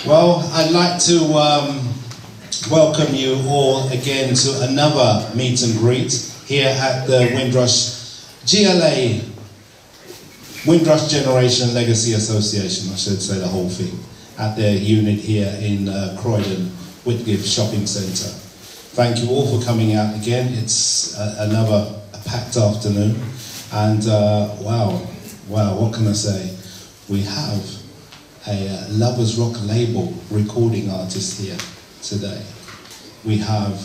Well, I'd like to welcome you all again to another meet and greet here at the Windrush GLA, Windrush Generation Legacy Association, I should say the whole thing, at their unit here in Croydon, Whitgift Shopping Centre. Thank you all for coming out again. It's another packed afternoon, and wow, what can I say? We have a Lovers Rock label recording artist here today. We have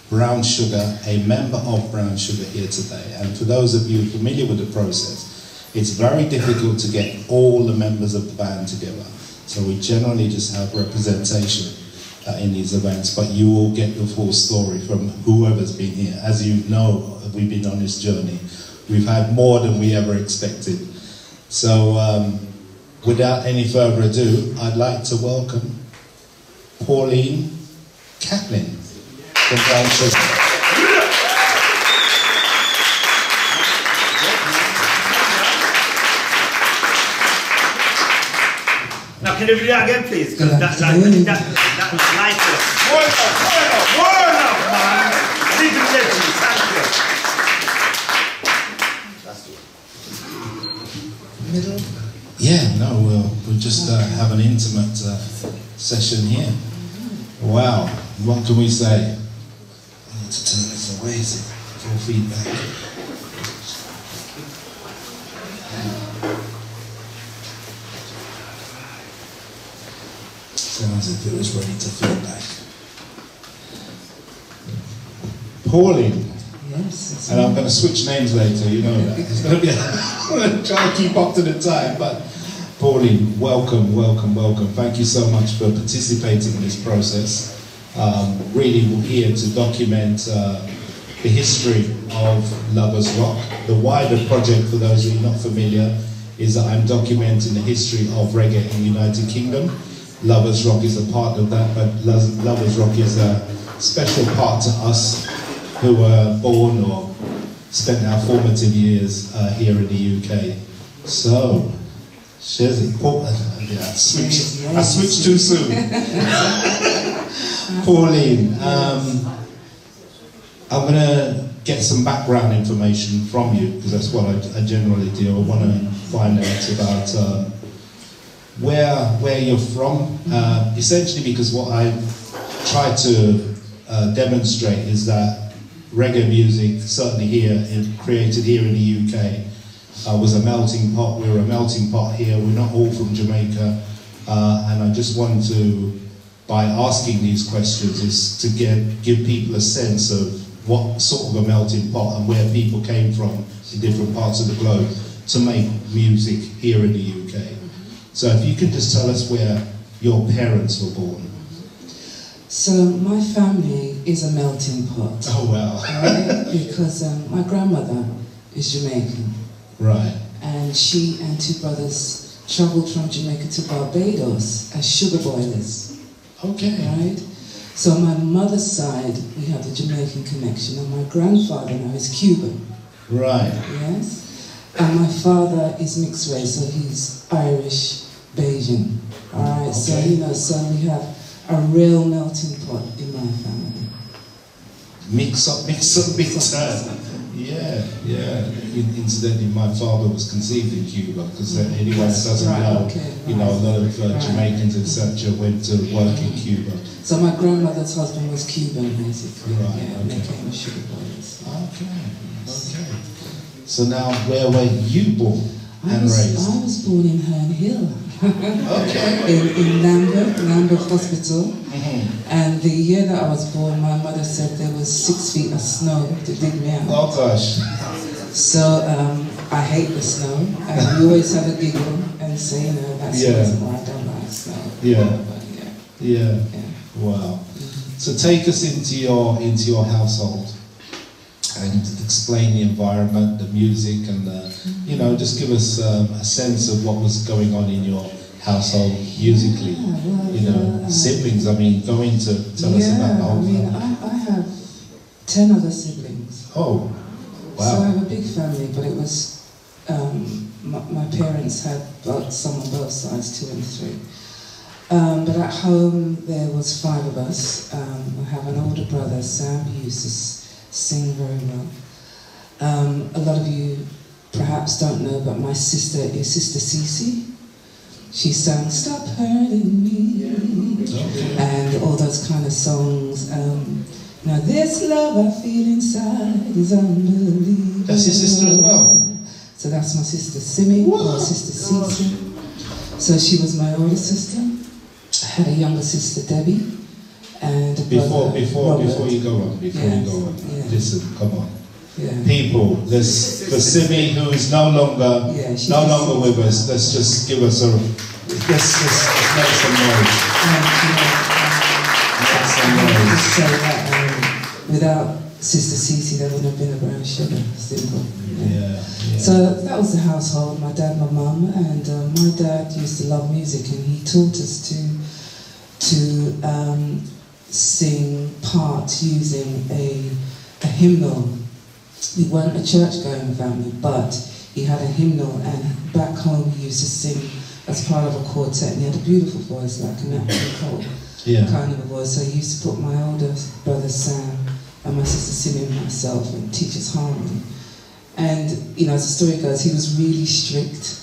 Brown Sugar, a member of Brown Sugar here today. And for those of you familiar with the process, it's very difficult to get all the members of the band together. So we generally just have representation in these events, but you will get the full story from whoever's been here. As you know, we've been on this journey. We've had more than we ever expected. So without any further ado, I'd like to welcome Pauline, Catlin from Brown Sugar. Now, can you do that again, please? Because that's nice. Word up, man. Thank you. Middle? Yeah, no, we'll just have an intimate session here. Wow, what can we say? I need to turn this away, is it? For feedback. Sounds as if it was ready to feedback. Pauline. Yes. And I'm going to switch names later, you know that. It's going to be, I'm going to try to keep up to the time, but Pauline, welcome. Thank you so much for participating in this process. Really, we're here to document the history of Lovers Rock. The wider project, for those who are not familiar, is that I'm documenting the history of reggae in the United Kingdom. Lovers Rock is a part of that, but Lovers Rock is a special part to us who were born or spent our formative years here in the UK. So, Shezzie, I switched too soon. Pauline, I'm going to get some background information from you, because that's what I generally do. I want to find out about where you're from, essentially because what I try to demonstrate is that reggae music, certainly here, created here in the UK, was a melting pot. We're a melting pot here. We're not all from Jamaica, and I just want to, by asking these questions, is to give people a sense of what sort of a melting pot and where people came from in different parts of the globe to make music here in the UK. So if you can just tell us where your parents were born. So my family is a melting pot. Oh wow. Right? Because my grandmother is Jamaican. Right. And she and two brothers travelled from Jamaica to Barbados as sugar boilers. Okay. Right? So on my mother's side, we have the Jamaican connection, and my grandfather now is Cuban. Right. Yes? And my father is mixed race, so he's Irish, Bajan. Alright, Okay. so so we have a real melting pot in my family. Mix up. Yeah. Incidentally, my father was conceived in Cuba, because anyone that doesn't know, a lot of Jamaicans, etc., went to work in Cuba. So my grandmother's husband was Cuban, basically. Right, Yeah, okay. they came with sugar boilers. Okay. So now, where were you born and raised? I was born in Herne Hill. Okay. in Lambeth Hospital. Mm-hmm. And the year that I was born, my mother said there was 6 feet of snow to dig me out. Oh gosh. So I hate the snow, and we always have a giggle and say, that's the reason why I don't like snow. Yeah. Wow. So take us into your household and explain the environment, the music, and just give us a sense of what was going on in your household musically. Siblings. I mean, go into tell us about the whole family. I have 10 other siblings. Oh, wow. So I have a big family, but it was my parents had some on both sides, 2 and 3. But at home there was 5 of us. I have an older brother, Sam, who used to sing very well. A lot of you perhaps don't know, but my sister is Sister CeeBee. She sang "Stop Hurting Me" and all those kind of songs. Now this love I feel inside is unbelievable. That's your sister as well? So that's my sister CeeBee, or Sister CeeBee. So she was my older sister. I had a younger sister, Debbie, and a brother, before you go on, listen, come on. Yeah. People, there's the CeeBee who is no longer with us. Let's just give us let's make some noise. So without Sister CeeBee, there wouldn't have been a brown sugar. Simple. Yeah. So that was the household. My dad, my mum, and my dad used to love music, and he taught us to sing part using a hymnal. We weren't a church-going family, but he had a hymnal, and back home he used to sing as part of a quartet, and he had a beautiful voice, like a Nat King Cole kind of a voice. So he used to put my older brother Sam and my sister CeeBee and myself and teach us harmony. And, you know, as the story goes, he was really strict,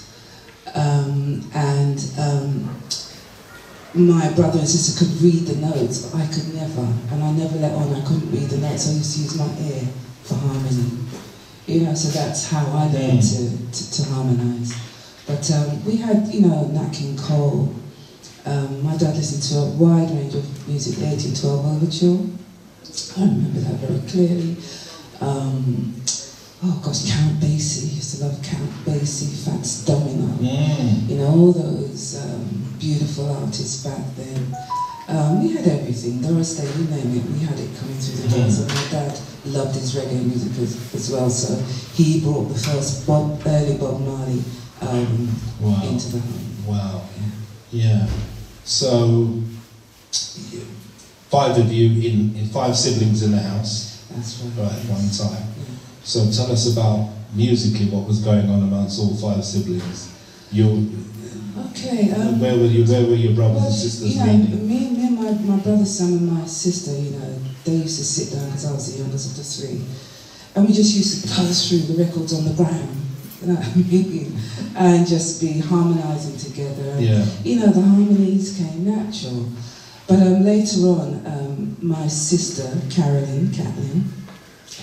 my brother and sister could read the notes, but I could never, and I never let on. I couldn't read the notes. I used to use my ear for harmony, you know, so that's how I learned to harmonise. But we had, you know, Nat King Cole. My dad listened to a wide range of music, the 1812 Overture. I remember that very clearly. Count Basie, used to love Count Basie, Fats Domino. You know, all those beautiful artists back then. We had everything, Doris Day, you name it, we had it coming through the house. And my dad loved his reggae music as well, so he brought the first early Bob Marley into the home. Wow. Yeah. So, 5 of you in 5 siblings in the house. That's right. Right, at one time. Yeah. So tell us about musically what was going on amongst all 5 siblings. Where were your brothers and sisters leading? Me and my brother Sam and my sister, you know, they used to sit down because I was the youngest of the 3, and we just used to go through the records on the ground, you know what I mean, and just be harmonising together. Yeah. You know, the harmonies came natural. But later on, my sister Catlin,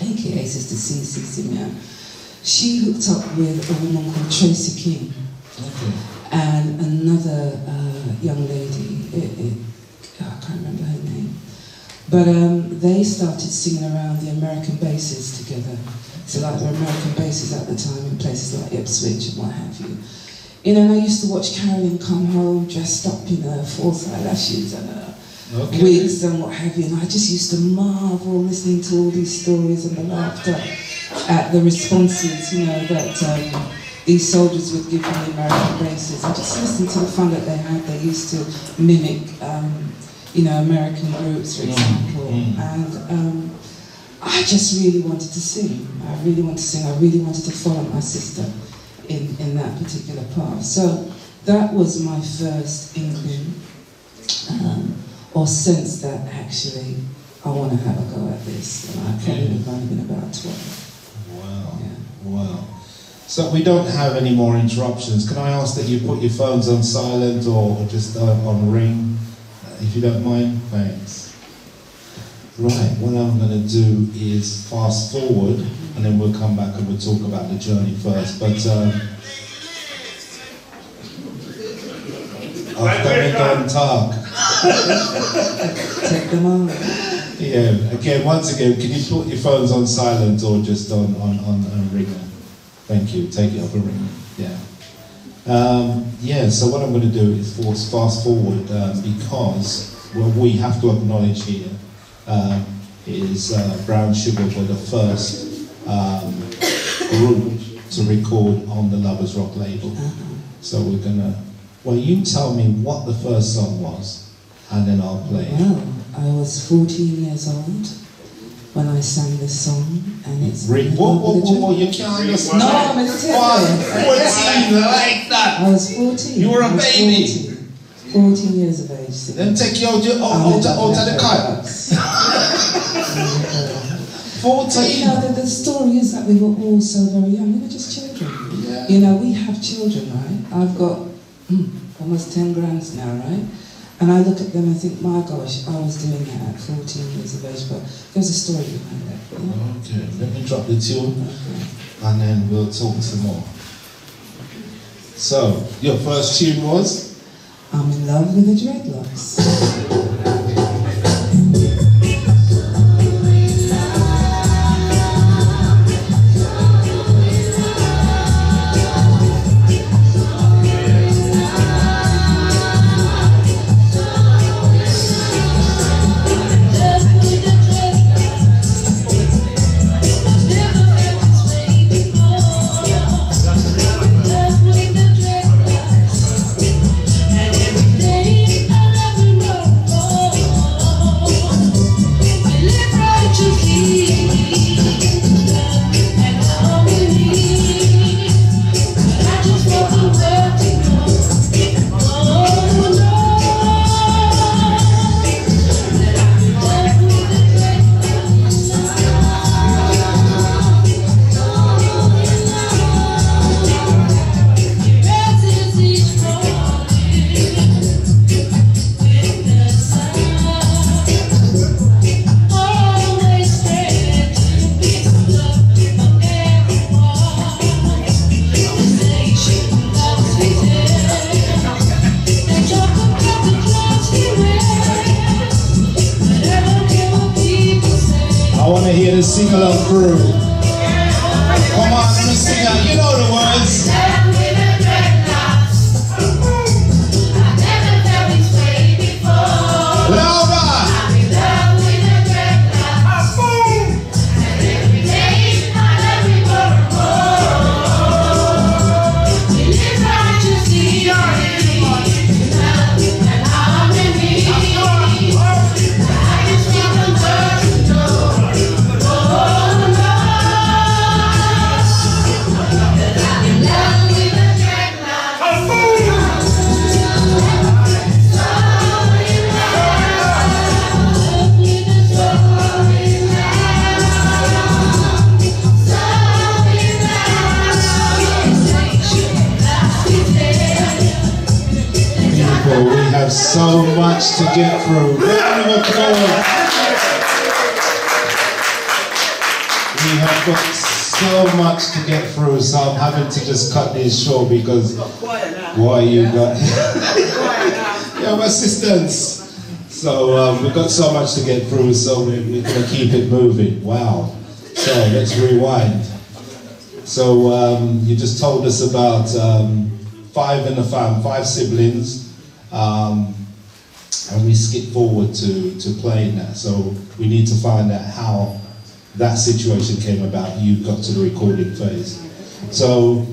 aka Sister CeeBee, she hooked up with a woman called Tracy King. Okay. And another young lady, I can't remember her name, but they started singing around the American bases together. So like the American bases at the time in places like Ipswich and what have you. You know, and I used to watch Caroline come home dressed up in her false eyelashes and her wigs and what have you, and I just used to marvel listening to all these stories and the laughter at the responses, you know, that these soldiers would give from the American bases. I just listened to the fun that they had. They used to mimic, you know, American groups, for example. And I just really wanted to sing. I really wanted to sing. I really wanted to follow my sister in that particular path. So that was my first inkling or sense that actually I want to have a go at this. And I probably have only been about 12. Wow. Yeah. Wow. So we don't have any more interruptions. Can I ask that you put your phones on silent or just on ring, if you don't mind? Thanks. Right, what I'm going to do is fast forward, and then we'll come back and we'll talk about the journey first. But I've talk. Take them on. Yeah. Once again, can you put your phones on silent or just on ring? Thank you. Take it off a ring. Yeah. So what I'm going to do is fast forward because we have to acknowledge here is Brown Sugar were the first group to record on the Lovers Rock label. So we're gonna. Well, you tell me what the first song was, and then I'll play it. Well, I was 14 years old when I sang this song, and it's... Whoa, you can't understand. No, I'm a 14 like that. I was 14. You were a baby. 14 years of age. Singing. Then take you out to the car. 14. You know, the story is that we were all so very young. We were just children. Yeah. You know, we have children, right? I've got almost 10 grands now, right? And I look at them and think, my gosh, I was doing that at 14 years of age, but there's a story behind that. Yeah? Okay, let me drop the tune, and then we'll talk some more. So, your first tune was? I'm in love with the dreadlocks. Sing-along crew. Come on, let me sing out. You know the words. So much to get through. Round of applause. We have got so much to get through, so I'm having to just cut this short because why you got yeah, my assistants. So we've got so much to get through, so we're going to keep it moving. Wow. So let's rewind. So you just told us about 5 in the fam, 5 siblings. And we skip forward to playing that, so we need to find out how that situation came about. You got to the recording phase. So,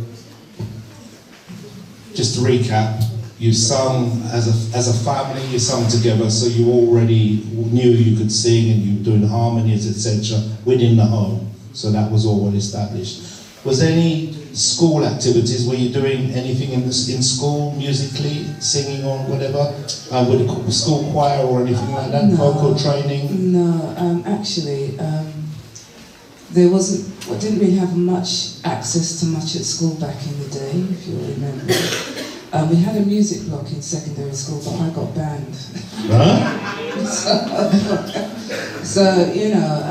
just to recap, you sung as a family, you sung together, so you already knew you could sing and you were doing harmonies, etc. within the home, so that was all well established. Was there any school activities? Were you doing anything in school, musically, singing or whatever? With the school choir or anything like that? No, vocal training? No, actually, there wasn't. I didn't really have much access to much at school back in the day, if you remember. We had a music block in secondary school, but I got banned. Huh? so you know,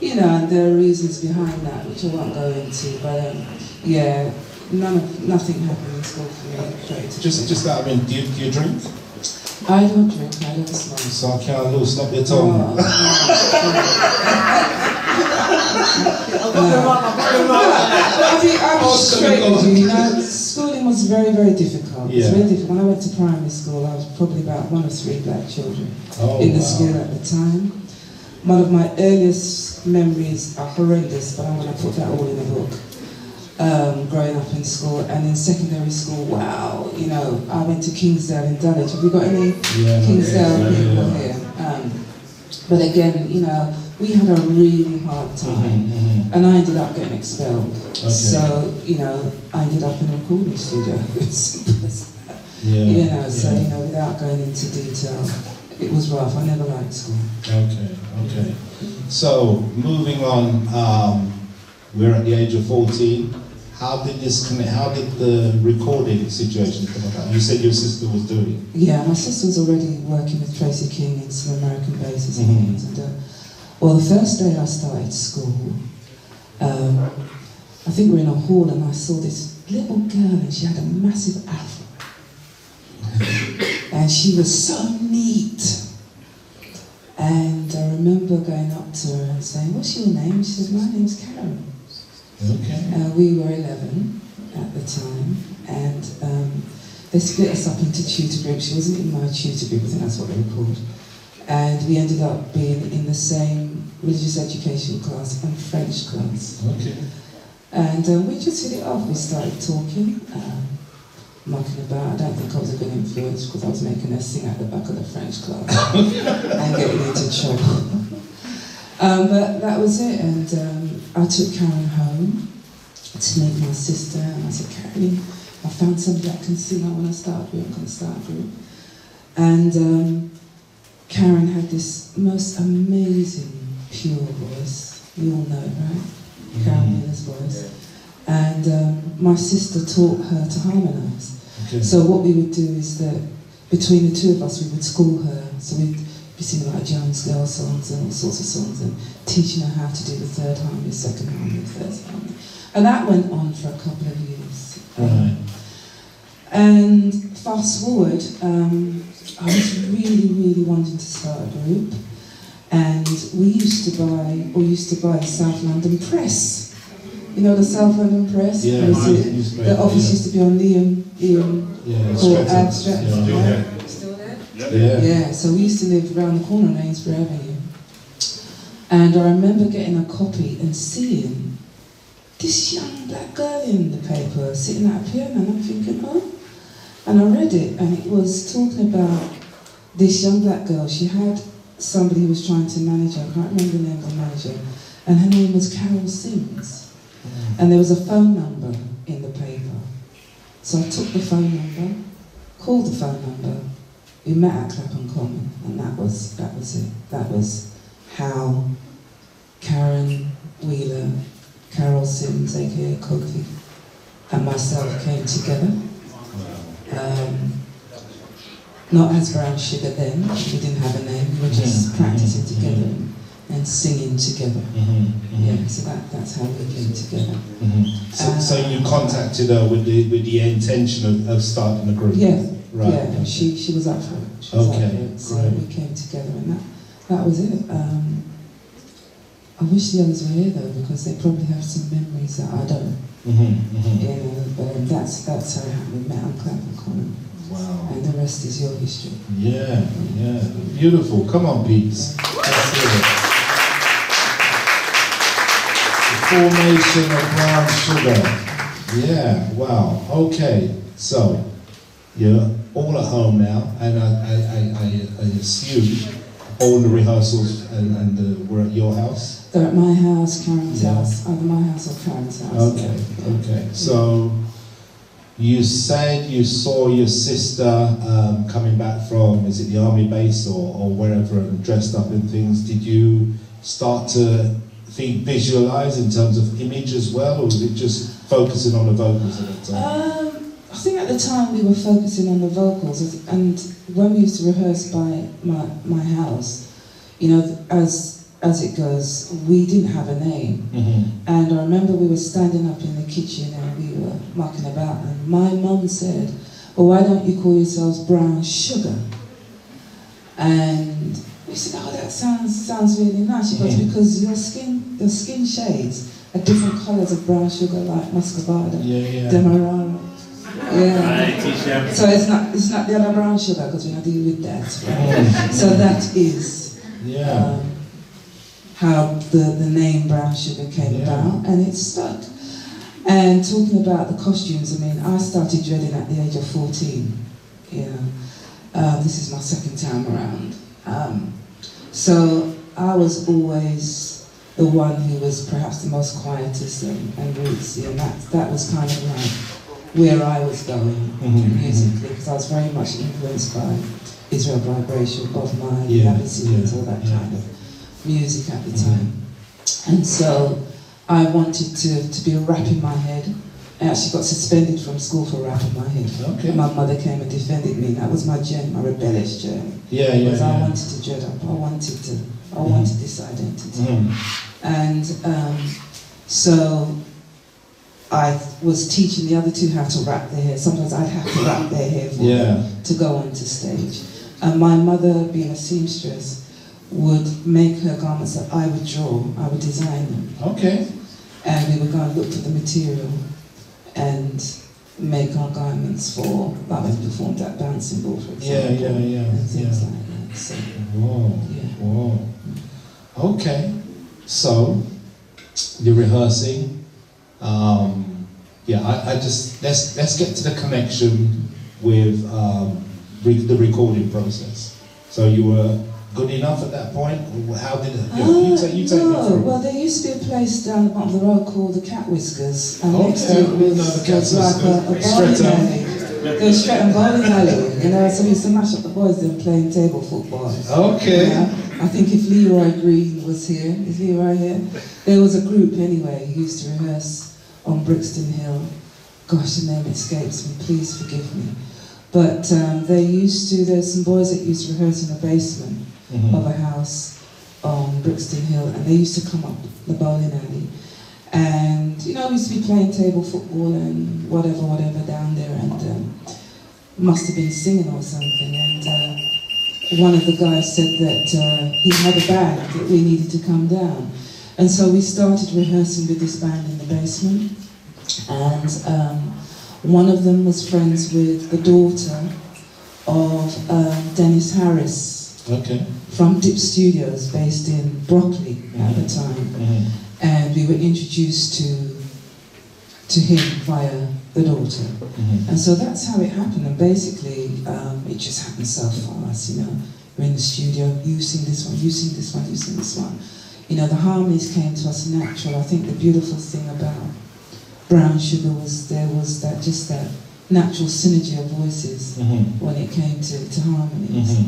and there are reasons behind that, which I won't go into, but yeah, nothing happened in school for me. Just that, I mean, do you drink? I don't drink, I don't smoke. So I can't loosen up your tongue. I'm straight with you, you know, schooling was very, very difficult. Yeah. It's very difficult. When I went to primary school, I was probably about 1 or 3 black children in the school at the time. One of my earliest memories are horrendous, but I'm going to put that all in a book. Growing up in school, and in secondary school, wow, you know, I went to Kingsdale in Dulwich. Have you got any Kingsdale people here? But again, you know, we had a really hard time, and I ended up getting expelled. So, you know, I ended up in a recording studio. Simple as that. You know, so, you know, without going into detail, it was rough. I never liked school. Okay, okay. So, moving on, we're at the age of 14. How did this connect? How did the recording situation come about? You said your sister was doing it. Yeah, my sister was already working with Tracy King in some American bases and things. And, well, the first day I started school, I think we were in a hall and I saw this little girl and she had a massive afro. And she was so neat. And I remember going up to her and saying, "What's your name?" She said, "My name's Karen." Okay. We were 11 at the time, and they split us up into tutor groups. She wasn't in my tutor group, I think that's what they were called. And we ended up being in the same religious education class and French class. Okay. And we just hit it off. We started talking, mucking about. I don't think I was a good influence because I was making her sing at the back of the French class and getting into trouble. But that was it, and I took Karen home to meet my sister, and I said, "Caroline, I found somebody that can sing. I want to start a group. I'm going to start a group." And Karen had this most amazing, pure voice. You all know it, right? Karen Wheeler's voice. And my sister taught her to harmonise. Okay. So what we would do is that between the two of us, we would school her. So we'd be singing like Jones Girl songs and all sorts of songs and teaching her how to do the third harmony, second harmony, third harmony. And that went on for a couple of years. Right. And fast forward, I was really, really wanting to start a group. And we used to buy the South London Press. You know the South London Press? Yeah, the office used to be on Liam Court Abstract. Yeah. Still there? Yeah. Yeah, so we used to live around the corner on Ainsbury Avenue. And I remember getting a copy and seeing this young black girl in the paper sitting at a piano, and I'm thinking, oh. And I read it, and it was talking about this young black girl. She had somebody who was trying to manage her, I can't remember the name of the manager, and her name was Carol Sims. And there was a phone number in the paper. So I took the phone number, called the phone number, we met at Clapham Common, and that was it. That was how Karen Wheeler, Carol Sims, aka Kofi, and myself came together. Not as Brown Sugar then, we didn't have a name, we were just practicing together and singing together. Yeah, so that's how we came together. So you contacted her with the intention of starting a group? Yeah, right. Yeah, and she was up for it. She was up for it. So right. we came together, and that was it. I wish the others were here though, because they probably have some memories that I don't. You know, but that's how it happened. We met on Clapham Common. Wow. And the rest is your history. Yeah, yeah. Beautiful. Come on, peeps. Let's hear it. The formation of Brown Sugar. Yeah, wow. Okay, so you're all at home now, and I assume all the rehearsals and were at your house? They're at my house, Karen's house, either my house or Karen's house. Okay, okay. So you said you saw your sister coming back from, is it the army base or wherever, and dressed up in things. Did you start to visualize in terms of image as well, or was it just focusing on the vocals at the time? I think at the time we were focusing on the vocals, and when we used to rehearse by my house, you know, as it goes, we didn't have a name. And I remember we were standing up in the kitchen and we were mucking about, and my mum said, "Well, why don't you call yourselves Brown Sugar?" And we said, "Oh, that sounds really nice." She goes, "Because your skin shades are different colours of brown sugar, like muscovado, demerara." Yeah. So it's not the other brown sugar, because we're not dealing with that. Right? So that is how the name Brown Sugar came about, and it stuck. And talking about the costumes, I mean, I started dreading at the age of 14. You know, this is my second time around. So I was always the one who was perhaps the most quietest and rootsy, and that was kind of like where I was going musically, because I was very much influenced by Israel Vibration, Bob Marley, all that kind of music at the time. And so I wanted to be a rap in my head. I actually got suspended from school for rap in my head. Okay. And my mother came and defended me. That was my journey, my rebellious journey. Because I wanted to dread up. I wanted this identity. And so I was teaching the other two how to wrap their hair. Sometimes I'd have to wrap their hair for them to go onto stage. And my mother, being a seamstress, would make her garments that I would draw, I would design them. Okay. And we would go and look for the material and make our garments for, like when we performed at Bouncing Ball, for example. And things like that. So, Whoa. Okay. So, you're rehearsing. I just, let's get to the connection with the recording process. So you were good enough at that point? How did it? You take me through. Well, there used to be a place down the bottom of the road called the Cat Whiskers, and next to it was like a bowling alley. There was Stretton bowling alley, you know. So we used to mash up the boys then playing table football. Okay. I think if Leroy Green was here, is Leroy here? There was a group anyway who used to rehearse on Brixton Hill. Gosh, the name escapes me. Please forgive me. But there's some boys that used to rehearse in the basement of a house on Brixton Hill, and they used to come up the bowling alley. And, we used to be playing table football and whatever down there, and must have been singing or something. And one of the guys said that he had a band that we needed to come down. And so we started rehearsing with this band in the basement. And one of them was friends with the daughter of Dennis Harris from Dip Studios, based in Brockley at the time. And we were introduced to him via the daughter. And so that's how it happened. And basically, it just happened so fast, We're in the studio, you sing this one, you sing this one, you sing this one. The harmonies came to us natural. I think the beautiful thing about Brown Sugar was that natural synergy of voices when it came to harmonies.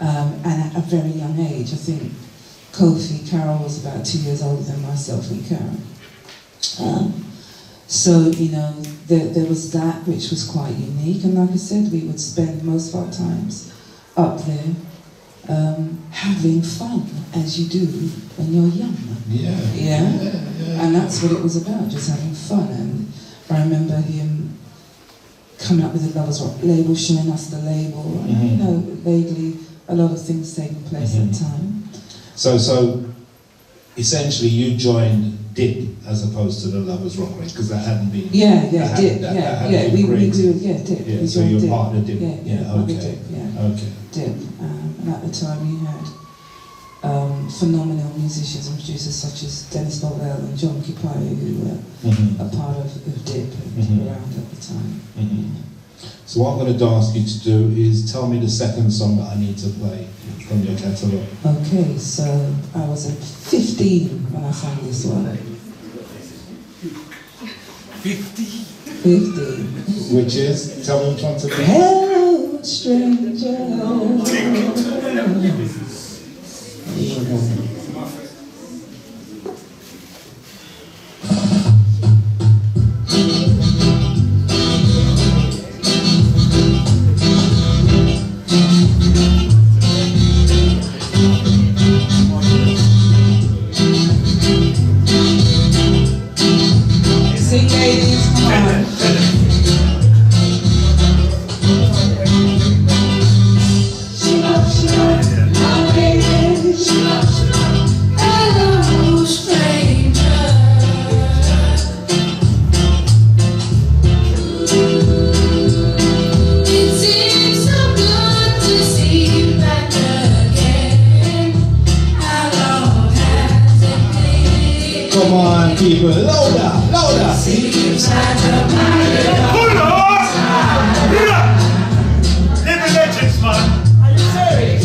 And at a very young age, I think Carol was about 2 years older than myself and Karen. So, there was that which was quite unique. And like I said, we would spend most of our times up there having fun, as you do when you're young. And that's what it was about, just having fun. And I remember him coming up with the Lovers Rock label, showing us the label, and vaguely a lot of things taking place at the time. So essentially you joined Dip as opposed to the Lovers Rock race, because that hadn't been... Dip. We do, Dip. Yeah, so you're part of Dip. Dip. Dip. And at the time you had phenomenal musicians and producers such as Dennis Bovell and John Kipai, who were a part of Dip and around at the time. So what I'm going to ask you to do is tell me the second song that I need to play from your catalogue. Okay, so I was at 15 when I sang this one. 15? Which is, tell me which one to play. Hello, stranger. Sing, ladies, come on. Come on, people, louder! Hold on! Living legends, man. Are you serious?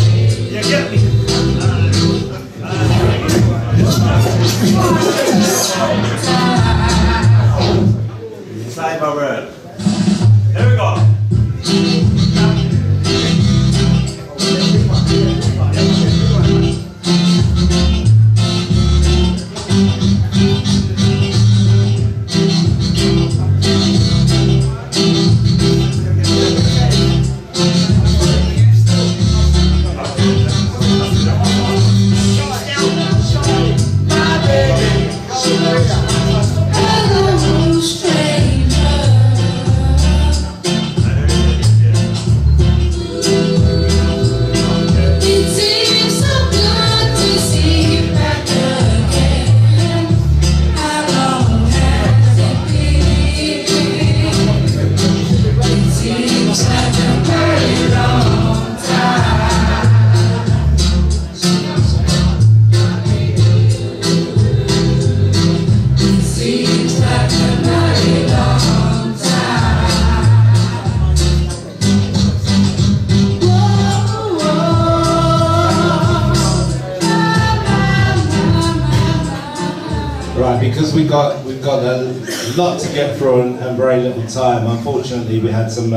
You get me? Cyber world. There we go. Because we've got a lot to get through and very little time. Unfortunately, we had some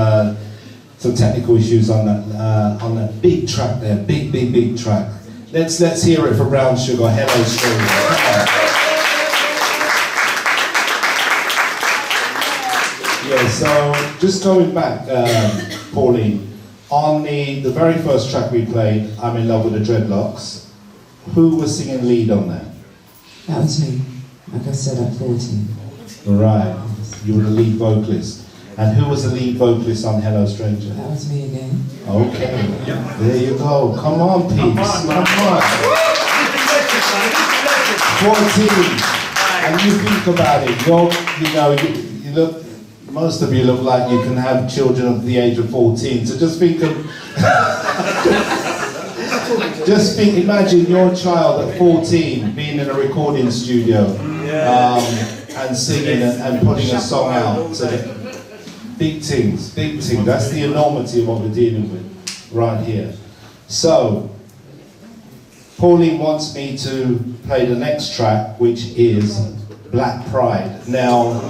technical issues on that big track there, big track. Let's hear it for Brown Sugar. Hello, Stranger. Yeah. So just going back, Pauline, on the very first track we played, "I'm in Love with the Dreadlocks," who was singing lead on that? That was me. Like I said, at 14. Right, you were the lead vocalist. And who was the lead vocalist on Hello Stranger? That was me again. Okay, there you go. Come on, peeps, come on. 14, and you think about it. You look. Most of you look like you can have children of the age of 14. So just think of. Imagine your child at 14 being in a recording studio and singing and putting a song out. So big things. That's the enormity of what we're dealing with right here. So, Pauline wants me to play the next track, which is Black Pride. Now,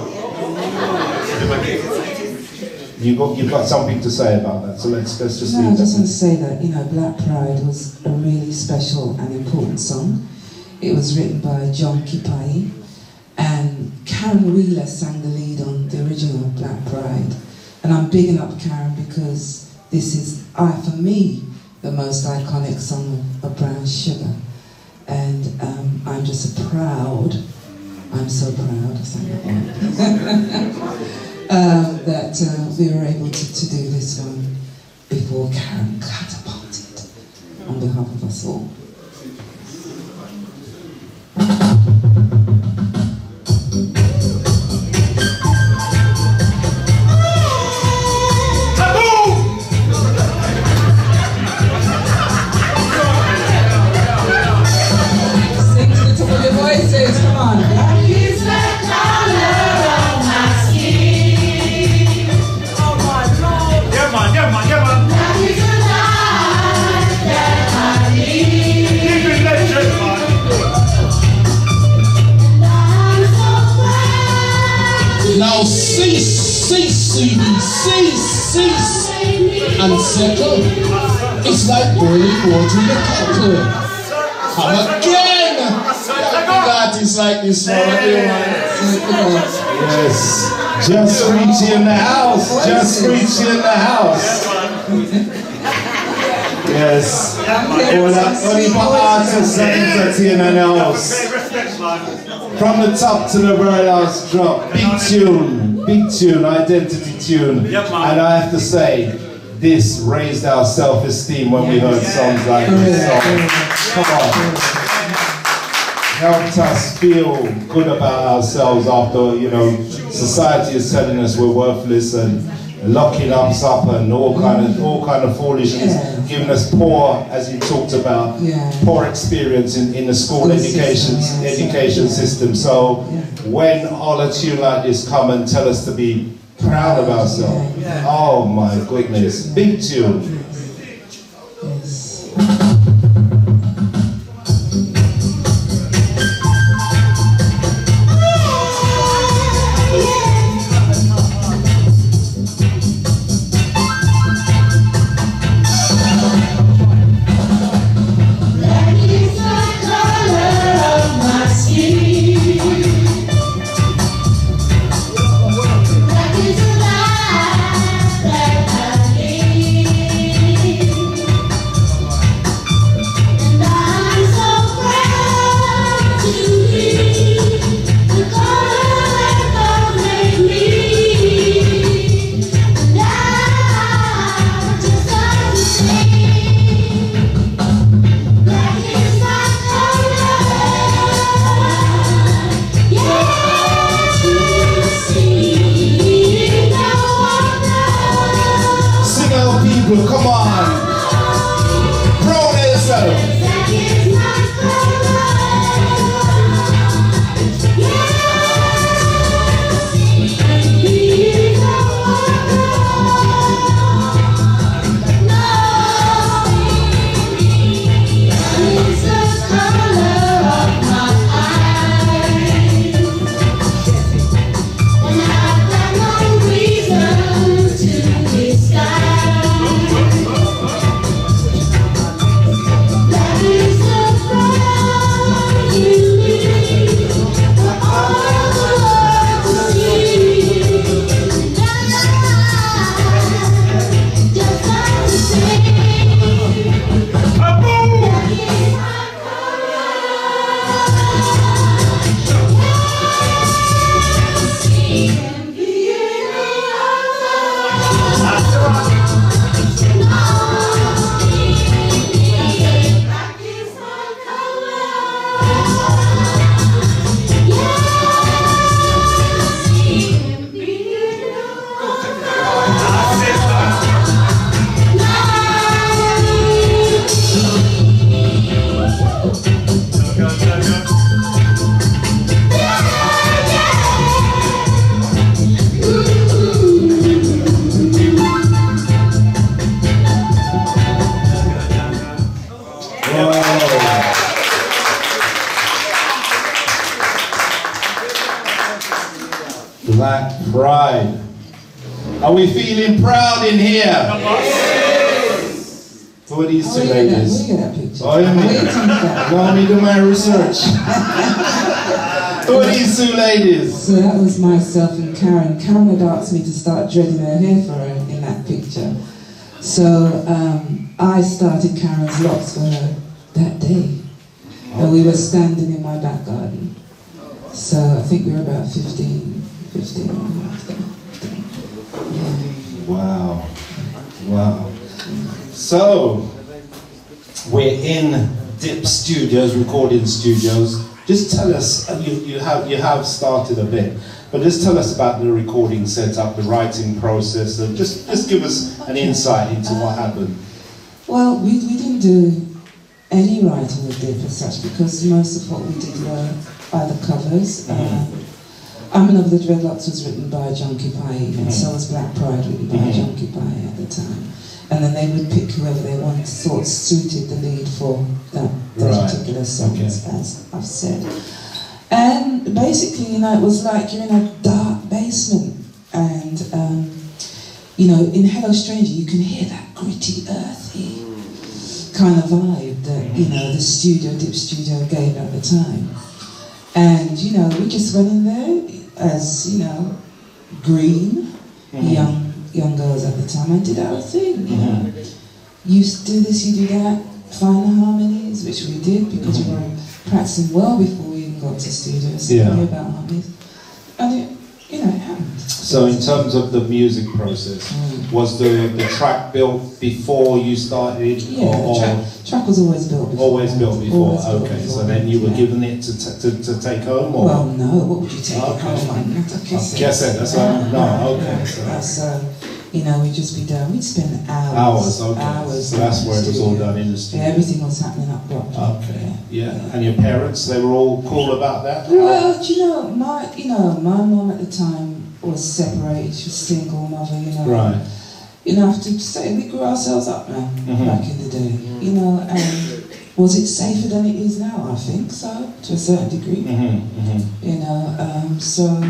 you've got something to say about that, so let's just leave I just that. want to say that, Black Pride was a really special and important song. It was written by John Kipai, and Karen Wheeler sang the lead on the original Black Pride. And I'm bigging up Karen because this is, for me, the most iconic song of Brown Sugar. And I'm so proud, I sang that one, that we were able to do this one before Karen catapulted on behalf of us all. Sing to the top of your voices, come on. Now cease, CeeBee, cease, and settle. It's like boiling water in a kettle. Come again! That is like this one. Yes, just reach in the house, Yes, only for artists that entertain an house. From the top to the very last drop, big tune, identity tune. And I have to say, this raised our self-esteem when we heard songs like this. So, come on. Helped us feel good about ourselves after, society is telling us we're worthless and locking us up and all kind of foolishness, giving us poor, as you talked about, poor experience in the school education system. So when all a tune like this come and tell us to be proud of ourselves, oh my goodness, big tune. people, come on. Proud of yourself. Black pride. Are we feeling proud in here? Yes. Who are these two ladies? Look at that picture. Oh, yeah, let me do my research. Who are these two ladies? So that was myself and Karen. Karen had asked me to start dreading her hair for her in that picture. So I started Karen's locks for her that day. And we were standing in my back garden. So I think we were about 15 and a half then. Yeah. Wow. Wow. So, we're in Dip Studios, recording studios. Just tell us, you have started a bit, but just tell us about the recording setup, the writing process, and just give us an insight into what happened. Well, we didn't do any writing with Dip as such, because most of what we did were either covers. I'm Another the Dreadlocks was written by Junkie Pie, and so was Black Pride, written by Junkie Pie at the time. And then they would pick whoever they wanted, sort of suited the lead for that particular song, as I've said. And basically, you know, it was like you're in a dark basement, and you know, in Hello Stranger, you can hear that gritty, earthy kind of vibe that, you know, the Dip Studio gave at the time. And, you know, we just went in there as, you know, green, young girls at the time, and did our thing, you know. You do this, you do that, find the harmonies, which we did, because we were practicing well before we even got to studio, so we knew about harmonies. And it, you know, it happened. So in terms of the music process, was the track built before you started? Yeah, the track was always built before. Always built before, Always built okay. before, So then you were given it to take home, or? Well, no, what would you take it home? Like, Cassette, that's right. No, okay. So. That's, you know, we'd just be done. We'd spend hours. Okay. Hours. So that's where it was all done in the studio. Yeah, everything was happening up front. Okay. Yeah. And your parents, they were all cool about that? Well, do you know, my mum at the time was separated. She was single mother, you know. Right. You know, I have to say, we grew ourselves up now, back in the day. You know, and was it safer than it is now? I think so, to a certain degree. You know, so,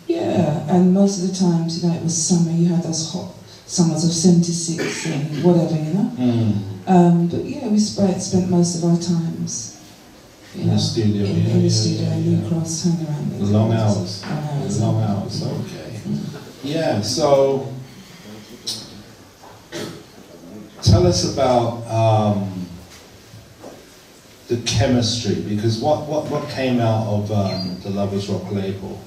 yeah, and most of the times, you know, it was summer, you had those hot summers of 76 and whatever, you know. But yeah, we spent most of our times in the studio. In the studio, in New Cross, hung around. Long hours. Long hours, okay. Yeah, so tell us about the chemistry, because what came out of the Lovers Rock label,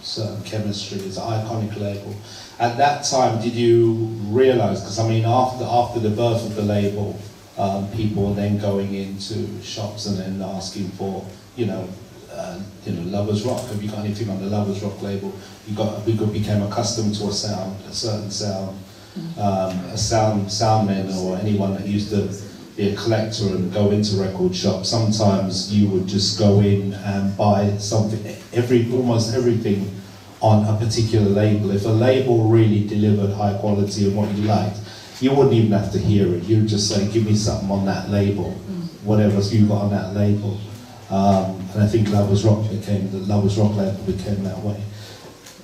certain chemistry, is an iconic label. At that time, did you realise, because I mean after the birth of the label, people were then going into shops and then asking for, Lovers Rock. Have you got anything on the Lovers Rock label? We became accustomed to a certain sound. a soundman or anyone that used to be a collector and go into record shops, sometimes you would just go in and buy something, almost everything on a particular label. If a label really delivered high quality and what you liked, you wouldn't even have to hear it. You'd just say, give me something on that label, whatever you got on that label. And I think the Lovers Rock label became that way.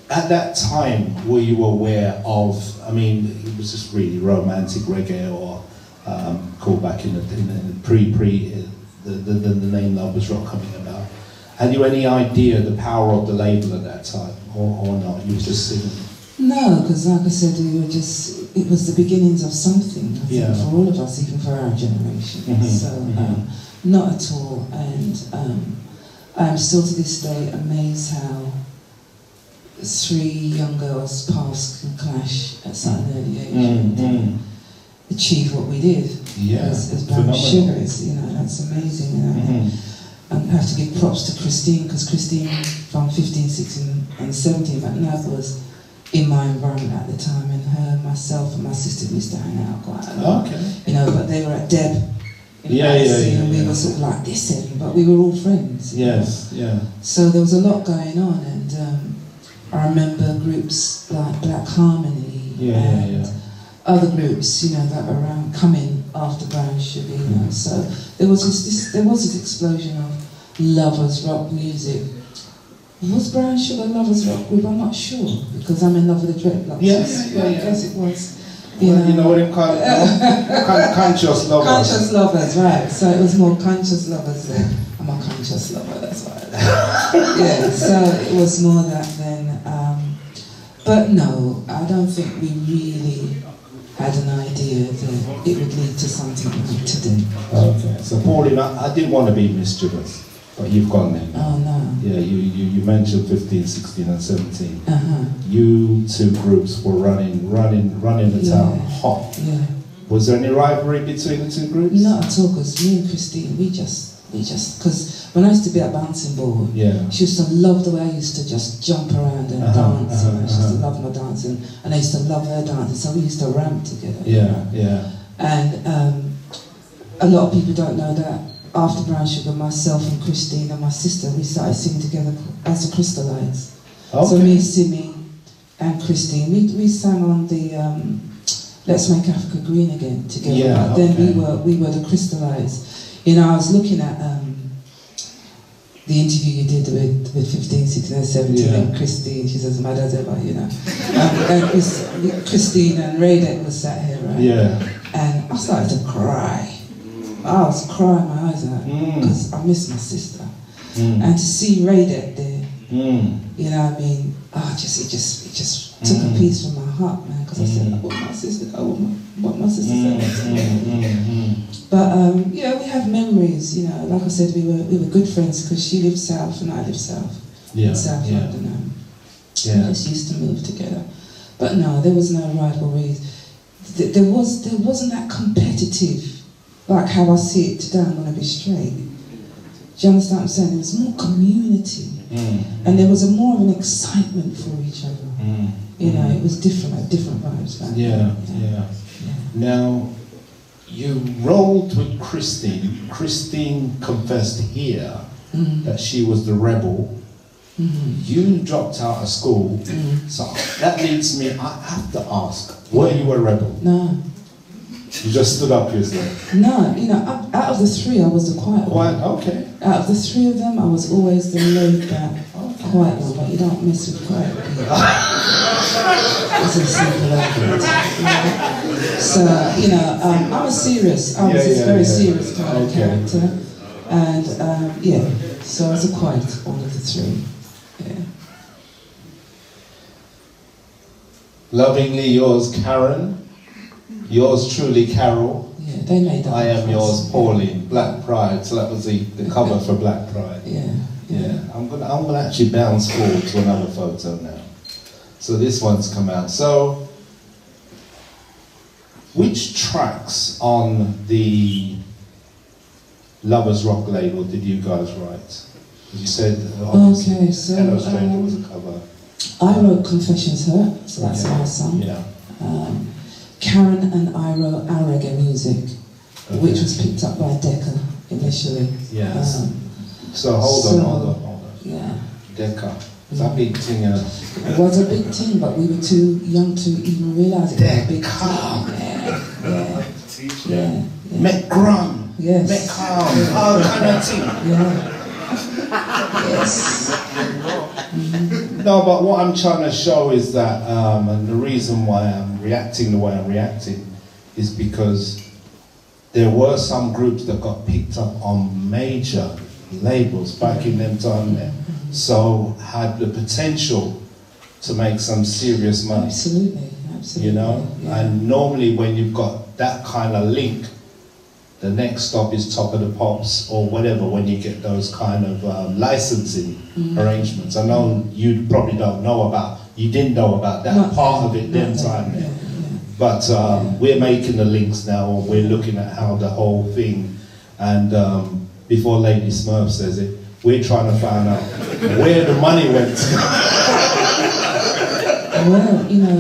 At that time, were you aware of, I mean, it was just really romantic reggae or called back in the the name Lovers Rock coming about. Had you any idea the power of the label at that time, or not? You were just singing? No, because like I said, it was the beginnings of something, I think, for all of us, even for our generation. Not at all. And I'm still to this day amazed how 3 young girls paths can clash at such an early age and achieve what we did as brown sugars. You know, that's amazing. I have to give props to Christine, because Christine from 15, 16 and 17, but that was in my environment at the time, and her, myself and my sister used to hang out quite a lot. You know, but they were at Deb and we were sort of like this, but we were all friends. So there was a lot going on, and I remember groups like Black Harmony and other groups, you know, that were around coming after Brown Sugar, you know. So there was this explosion of lovers rock music. Was Brown Sugar lovers rock group? I'm not sure, because I'm in love with the Dreadlocks. I guess it was. You know what I'm calling it? Conscious lovers. Conscious lovers, right. So it was more conscious lovers then. I'm a conscious lover, that's why. So it was more that then. But no, I don't think we really had an idea that it would lead to something like today. Okay, so Pauline, I didn't want to be mischievous, but you've gone there. Oh no. Yeah, you mentioned 15, 16 and 17. You two groups were running the town hot. Was there any rivalry between the two groups? Not at all, because me and Christine, we just, because when I used to be at bouncing board, she used to love the way I used to just jump around and dance, and she used to love my dancing, and I used to love her dancing, so we used to ramp together. And a lot of people don't know that after Brown Sugar, myself and Christine and my sister, we started singing together as the Crystallites. So me, Simi and Christine, we sang on the Let's Make Africa Green Again together. But then we were the Crystallites. You know, I was looking at the interview you did with 15, 16 and 17 and Christine, she's as mad as ever, you know. And Christine and Radek was sat here, right? And I started to cry. I was crying my eyes out because I miss my sister. And to see Radek there, you know what I mean, it just took a piece from my heart, man, because I said, I want my sister, I want my sister said. But we have memories, you know. Like I said, we were good friends because she lived south and I lived south. In South London. We just used to move together. But no, there was no rivalry. There wasn't that competitive, like how I see it today. I'm going to be straight. Do you understand what I'm saying? There was more community, and there was more of an excitement for each other. You know, it was different vibes back then. Now, you rolled with Christine. Christine confessed here that she was the rebel. You dropped out of school. So that leads me, I have to ask, were you a rebel? No. You just stood up yourself? No, you know, out of the 3, I was the quiet one. Okay. Out of the 3 of them, I was always the laid back, quiet one, but you don't mess with quiet people. It's as simple as that. So, you know, I was serious. I was a very serious kind of character. And, so I was a quiet one of the 3. Lovingly yours, Karen. Yours truly, Carol. Yeah, they made that. I am yours, Pauline. Black Pride. So that was the cover for Black Pride. I'm gonna actually bounce forward to another photo now. So this one's come out. So, which tracks on the Lovers Rock label did you guys write? You said okay, so Hello Stranger was a cover. I wrote Confessions Hurt, so that's my song. Karen and I wrote our reggae music, which was picked up by Decca initially. Yes. So hold on. Yeah. Decca. It's a big thing, It was a big thing, but we were too young to even realise it was a big thing. Yeah. McGrum. Yes. McCarm. Oh, kind of thing. Yeah. Yes. No, but what I'm trying to show is that, and the reason why I'm reacting the way I'm reacting is because there were some groups that got picked up on major labels back in them time there, so had the potential to make some serious money. Absolutely. You know, yeah. and normally when you've got that kind of link, the next stop is Top of the Pops or whatever when you get those kind of licensing arrangements. I know you probably didn't know about that part of it them time there. But we're making the links now, and we're looking at how the whole thing, and before Lady Smurf says it, we're trying to find out where the money went. Well, you know,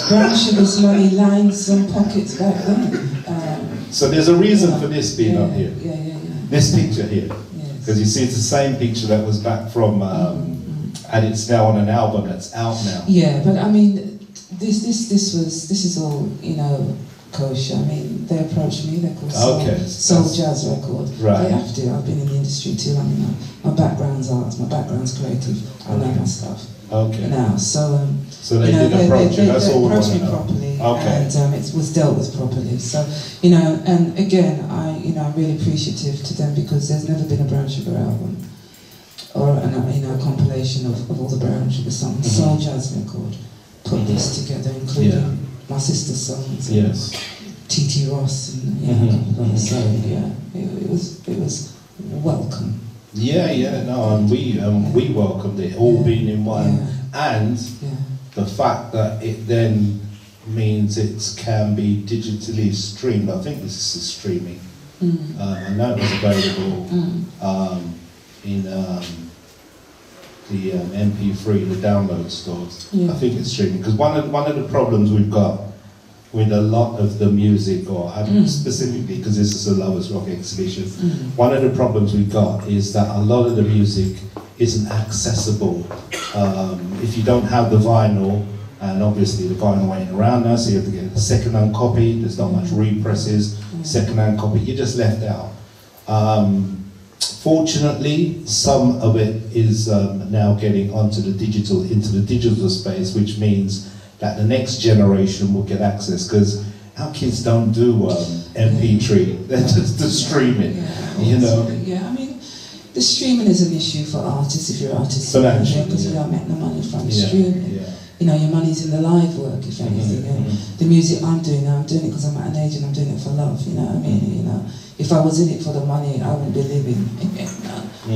brown sugar's money lined some pockets back then. So there's a reason for this being up here. Yeah. This picture here. Because you see it's the same picture that was back from, and it's now on an album that's out now. Yeah, but I mean, this is all, you know, kosher. I mean, they approached me, they're called Soul Jazz Record. Right. They have to, I've been in the industry too long now. My background's arts, my background's creative, I know my stuff. Okay. Now, so they did approach you, that's all we want to know. They approached me properly, okay. And it was dealt with properly. So, you know, and again, I'm really appreciative to them because there's never been a Brown Sugar album or a compilation of all the Brown Sugar songs. Soul Jazz Record put this together, including my sister's songs. Yes. T.T. Ross and a couple of others. So yeah, it was welcome. And we welcomed it all being in one, and the fact that it then means it can be digitally streamed. I think this is streaming, and that was available in the MP3, the download stores. I think it's streaming because one of the problems we've got with a lot of the music, or specifically because this is a Lovers Rock exhibition, one of the problems we've got is that a lot of the music isn't accessible if you don't have the vinyl, and obviously the vinyl ain't around now, so you have to get a second-hand copy. There's not much represses, second-hand copy, you're just left out. Fortunately, some of it is now getting into the digital space, which means that the next generation will get access, because our kids don't do MP3, they're just streaming, you know. Yeah, I mean, the streaming is an issue for artists if you're artists, because you don't make the money from streaming. You know, your money's in the live work, if anything. The music I'm doing now, I'm doing it because I'm at an age and I'm doing it for love, you know what I mean? You know, if I was in it for the money, I wouldn't be living,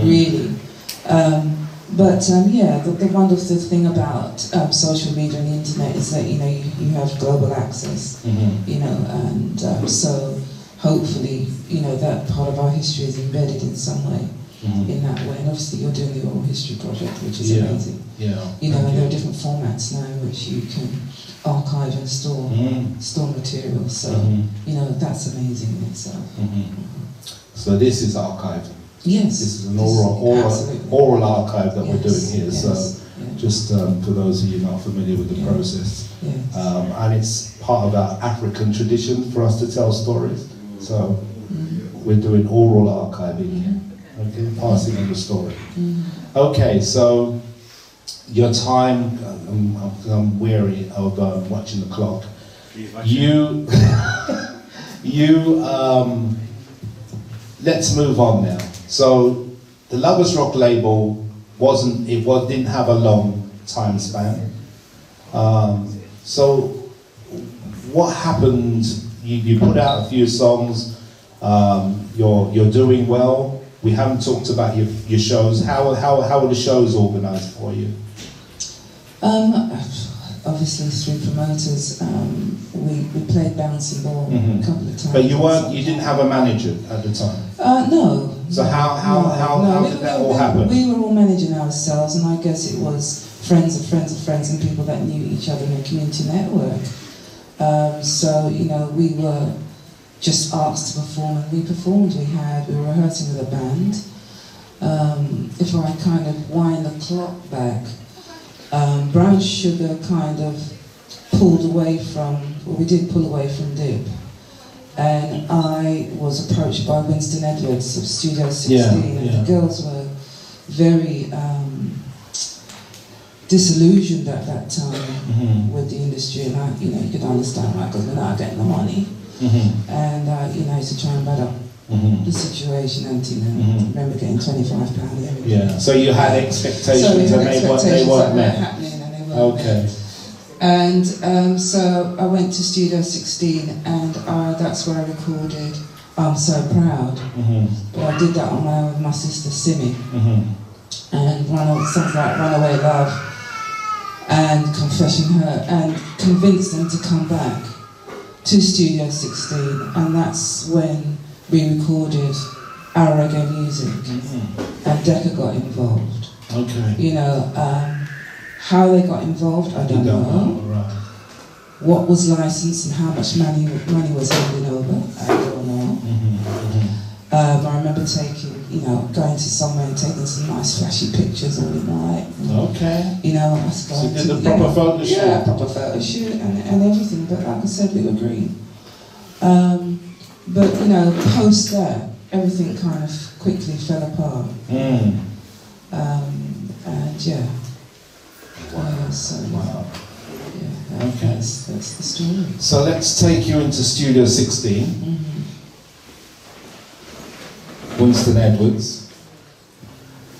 really. The wonderful thing about social media and the internet is that, you know, you have global access, you know, and so hopefully, you know, that part of our history is embedded in some way, in that way. And obviously you're doing the Oral History Project, which is amazing. You know, and there are different formats now in which you can archive and store material, so, you know, that's amazing in itself. So this is archiving. Yes. This is an oral archive that we're doing here. So just for those of you not familiar with the process. And it's part of our African tradition for us to tell stories. So we're doing oral archiving here. Okay, passing on the story. Okay, so your time, I'm weary of watching the clock. Let's move on now. So the Lovers Rock label didn't have a long time span. So what happened? You put out a few songs. You're doing well. We haven't talked about your shows. How are the shows organised for you? Obviously through promoters. We played Bouncing Ball a couple of times. But you didn't have a manager at the time? No. So how did that all happen? We were all managing ourselves, and I guess it was friends of friends of friends and people that knew each other in a community network. So, you know, we were just asked to perform, and we performed. We were rehearsing with a band. If I kind of wind the clock back, Brown Sugar kind of pulled away from, well, we did pull away from Dip. And I was approached by Winston Edwards of Studio 16, and the girls were very disillusioned at that time with the industry, and I, you know, you could understand that because we're not getting the money. And you know, I used to try and battle the situation, and you know, I remember getting £25 every day. Yeah. So you had expectations, so and they weren't met. Happening, and they weren't Okay. met. And so I went to Studio 16, and that's where I recorded I'm So Proud. But I did that on my own with my sister Simi, and songs like Runaway Love and Confession Hurt, and convinced them to come back to Studio 16, and that's when we recorded our reggae music, and Decca got involved. Okay. You know, how they got involved, I don't know. Right. What was licensed and how much money was handed over, I don't know. I remember going to somewhere and taking some nice flashy pictures all the night. Okay. You know, I was going So did the proper photo shoot? Yeah, proper photo shoot and everything, but like I said, we were green. But, you know, post that, everything kind of quickly fell apart. And yeah. So, Wow. yeah, Okay. that's the story. So let's take you into Studio 16. Winston Edwards.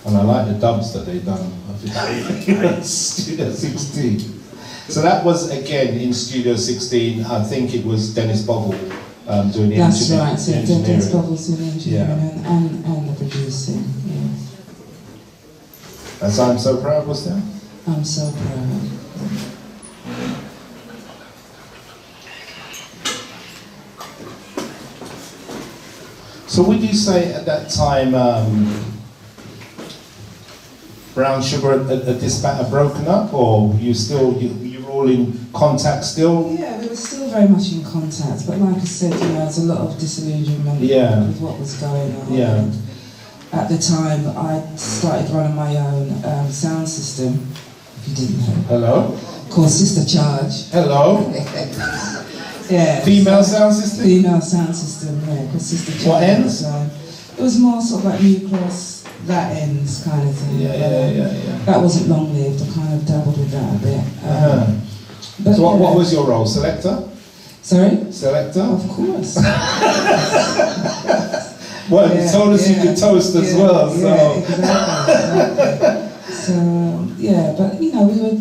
And I like the dubs that they've done of Studio 16. So that was again in Studio 16. I think it was Dennis Bovell doing the That's engineering. right, so Dennis Bovell's doing the engineering and the producing. Yeah. As I'm So Proud was there? I'm so proud. So would you say at that time Brown Sugar at this had broken up, or you were all in contact still? Yeah, we were still very much in contact, but like I said, you know, there's a lot of disillusionment with what was going on. Yeah. And at the time, I started running my own sound system, if you didn't know. Hello? Called Sister Charge. Hello? Yeah. Female sound system? Female sound system, yeah, called Sister Charge. What ends? So it was more sort of like New Cross, that ends kind of thing. Yeah. That wasn't long lived, I kind of dabbled with that a bit. But So what was your role? Selector? Sorry? Selector? Of course. Well, you told us you could toast as well, so... Yeah, exactly. So, yeah, but, you know, we were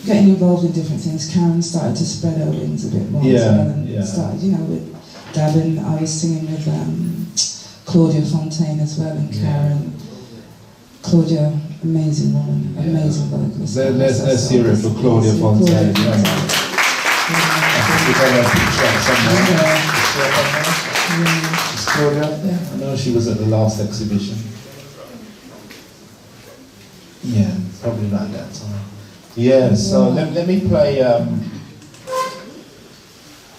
getting involved in different things. Karen started to spread her wings a bit more as well, and started, you know, with dabbing. I was singing with Claudia Fontaine as well, and Karen. Claudia, amazing woman, amazing vocalist. Let's hear it for Claudia Fontaine. We've got a picture somewhere. Claudia? Yeah. I know she was at the last exhibition. Yeah, probably around that time. Yeah, so let me play.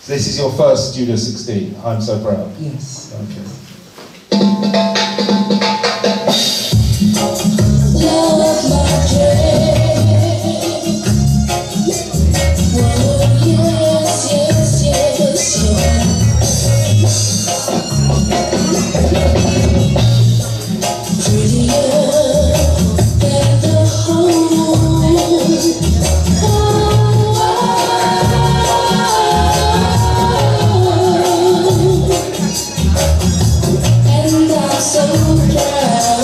This is your first Studio 16. I'm So Proud. Yes. Okay. Love my dream. Oh, yes, yes. Prettier than the whole. And I'm so proud.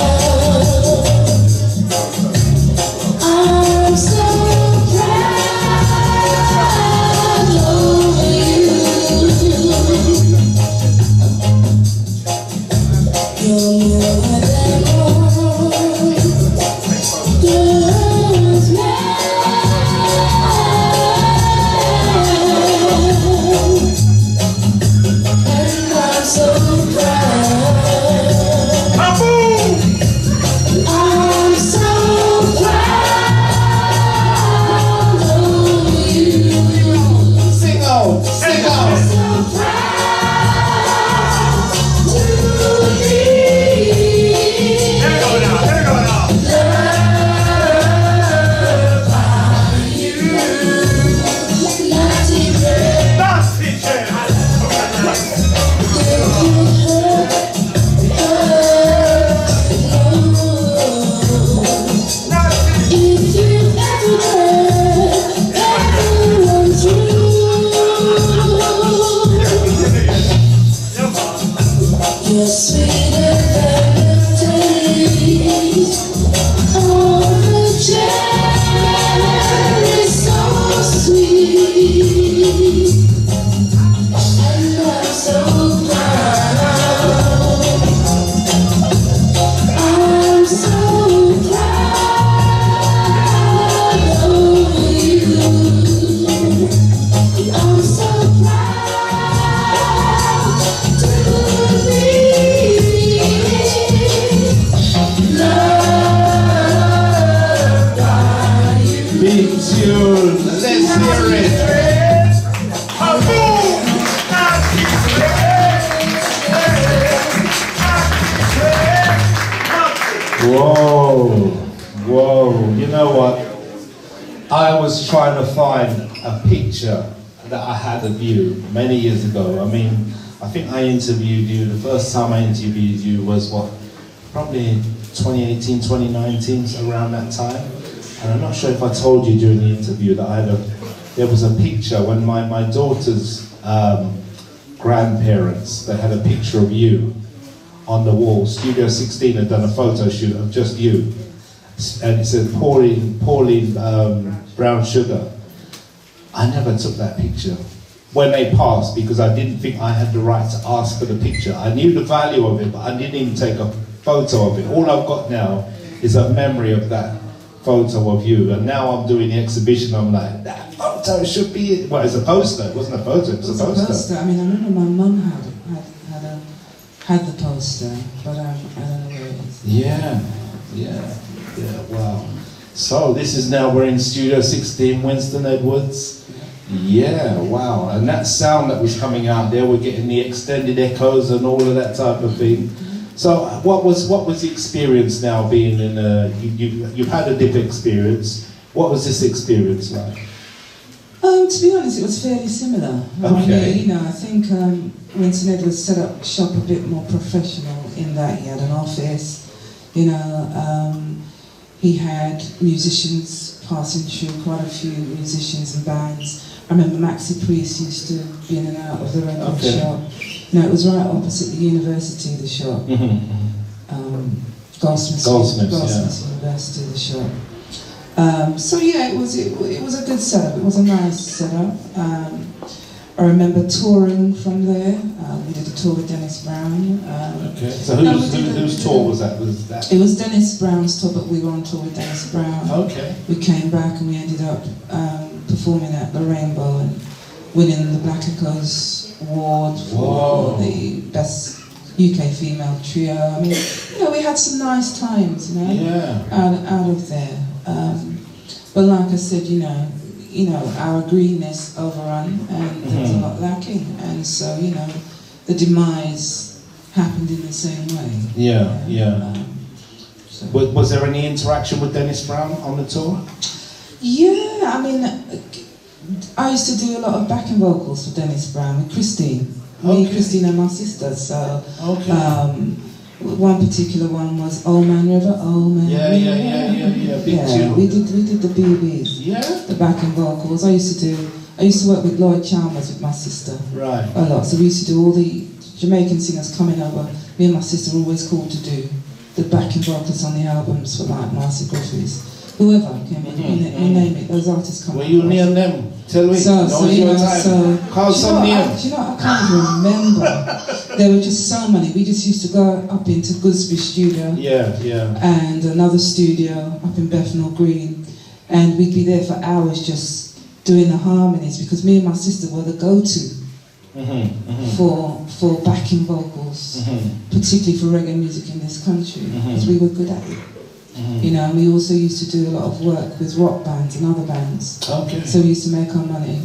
I was trying to find a picture that I had of you many years ago. I mean, I think I interviewed you, the first time I interviewed you was probably 2018, 2019, around that time. And I'm not sure if I told you during the interview that there was a picture when my daughter's grandparents, they had a picture of you on the wall. Studio 16 had done a photo shoot of just you. And it said Pauline brown sugar. I never took that picture when they passed because I didn't think I had the right to ask for the picture. I knew the value of it, but I didn't even take a photo of it. All I've got now is a memory of that photo of you. And now I'm doing the exhibition, I'm like, that photo should be it. Well, it's a poster. It wasn't a photo, it was a poster. I mean, I remember my mum had the poster, but I don't know where it is. Yeah, wow. So this is now, we're in Studio 16, Winston Edwards. Yeah, wow. And that sound that was coming out there, we're getting the extended echoes and all of that type of thing. So what was the experience now being in you've had a different experience. What was this experience like? To be honest, it was fairly similar. Okay. I think Winston Edwards set up shop a bit more professional in that he had an office. He had musicians passing through, quite a few musicians and bands. I remember Maxi Priest used to be in and out of the record shop. It was right opposite the university, the shop. Goldsmiths University, the shop. So yeah, it was a good setup. It was a nice setup. I remember touring from there. We did a tour with Dennis Brown. So whose tour was that? It was Dennis Brown's tour, but we were on tour with Dennis Brown. Okay. We came back and we ended up performing at the Rainbow and winning the Black Echoes Award for the best UK female trio. I mean, we had some nice times, out of there. But like I said, our greenness overrun and there was a lot lacking, and so the demise happened in the same way. So. Was there any interaction with Dennis Brown on the tour? Yeah, I mean, I used to do a lot of backing vocals for Dennis Brown with Christine. Me, Christine and my sister. So one particular one was Old Man River, Old Man River. Big tune. We did the BBs. Yeah. The backing vocals. I used to work with Lloyd Chalmers with my sister. Right. A lot. So we used to do all the Jamaican singers coming over. Me and my sister were always called to do the backing vocals on the albums for like Marcy Griffiths. Whoever came in, you name it, those artists come. Were you near them? Tell me. Call some names. I can't remember. There were just so many. We just used to go up into Goodsby Studio. And another studio up in Bethnal Green, and we'd be there for hours just doing the harmonies because me and my sister were the go-to for backing vocals, particularly for reggae music in this country, because we were good at it. And we also used to do a lot of work with rock bands and other bands. Okay. So we used to make our money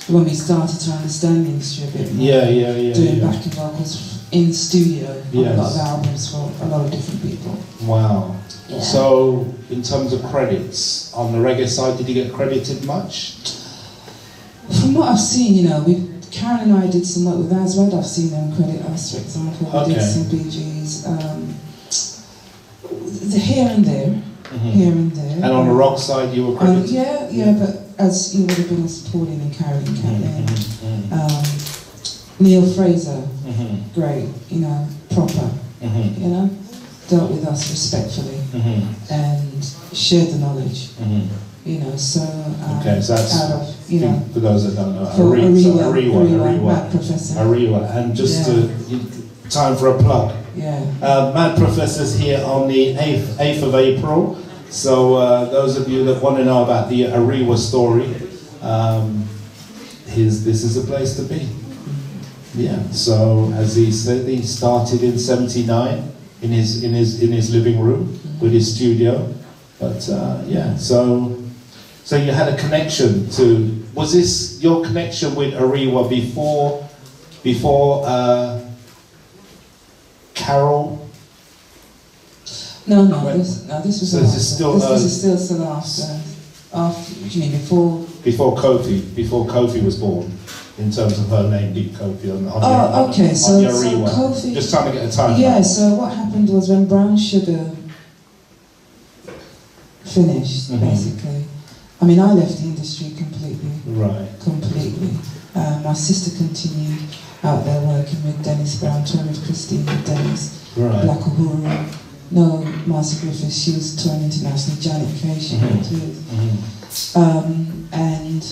when we started to understand the industry a bit more. Doing backing vocals in studio on a lot of albums for a lot of different people. Wow. Yeah. So, in terms of credits, on the reggae side, did you get credited much? From what I've seen, Karen and I did some work with Azrad. I've seen them credit us, for example. We did some BGs. Here and there. And on the rock side, you were credited? But as you would have been as Pauline and Catlin. Neil Fraser, great, proper, dealt with us respectfully and shared the knowledge, you know, so Okay, so that's, out of, you know, for those that don't know, for Ariwa, Mad Professor. Ariwa, and just Yeah. time for a plug. Yeah. Mad Professor's here on the 8th of April, so those of you that want to know about the Ariwa story, this is a place to be. Yeah, so as he said, he started in '79 in his living room with his studio, but yeah, so you had a connection to. Was this your connection with Ariwa before Carol? No, this was So after. this is still after. After, what do you mean, before? Before Kofi was born, in terms of her name, Deep Kofi on okay, so Ariwa. Kofi. Just trying to get a time. Yeah, so what happened was when Brown Sugar finished, basically. I mean, I left the industry completely. Right. Completely. My sister continued out there working with Dennis Brown, touring with Christine and Dennis. Right. Black Uhuru. No, Marcy Griffiths, she was touring internationally. Janet Kay, she worked with. And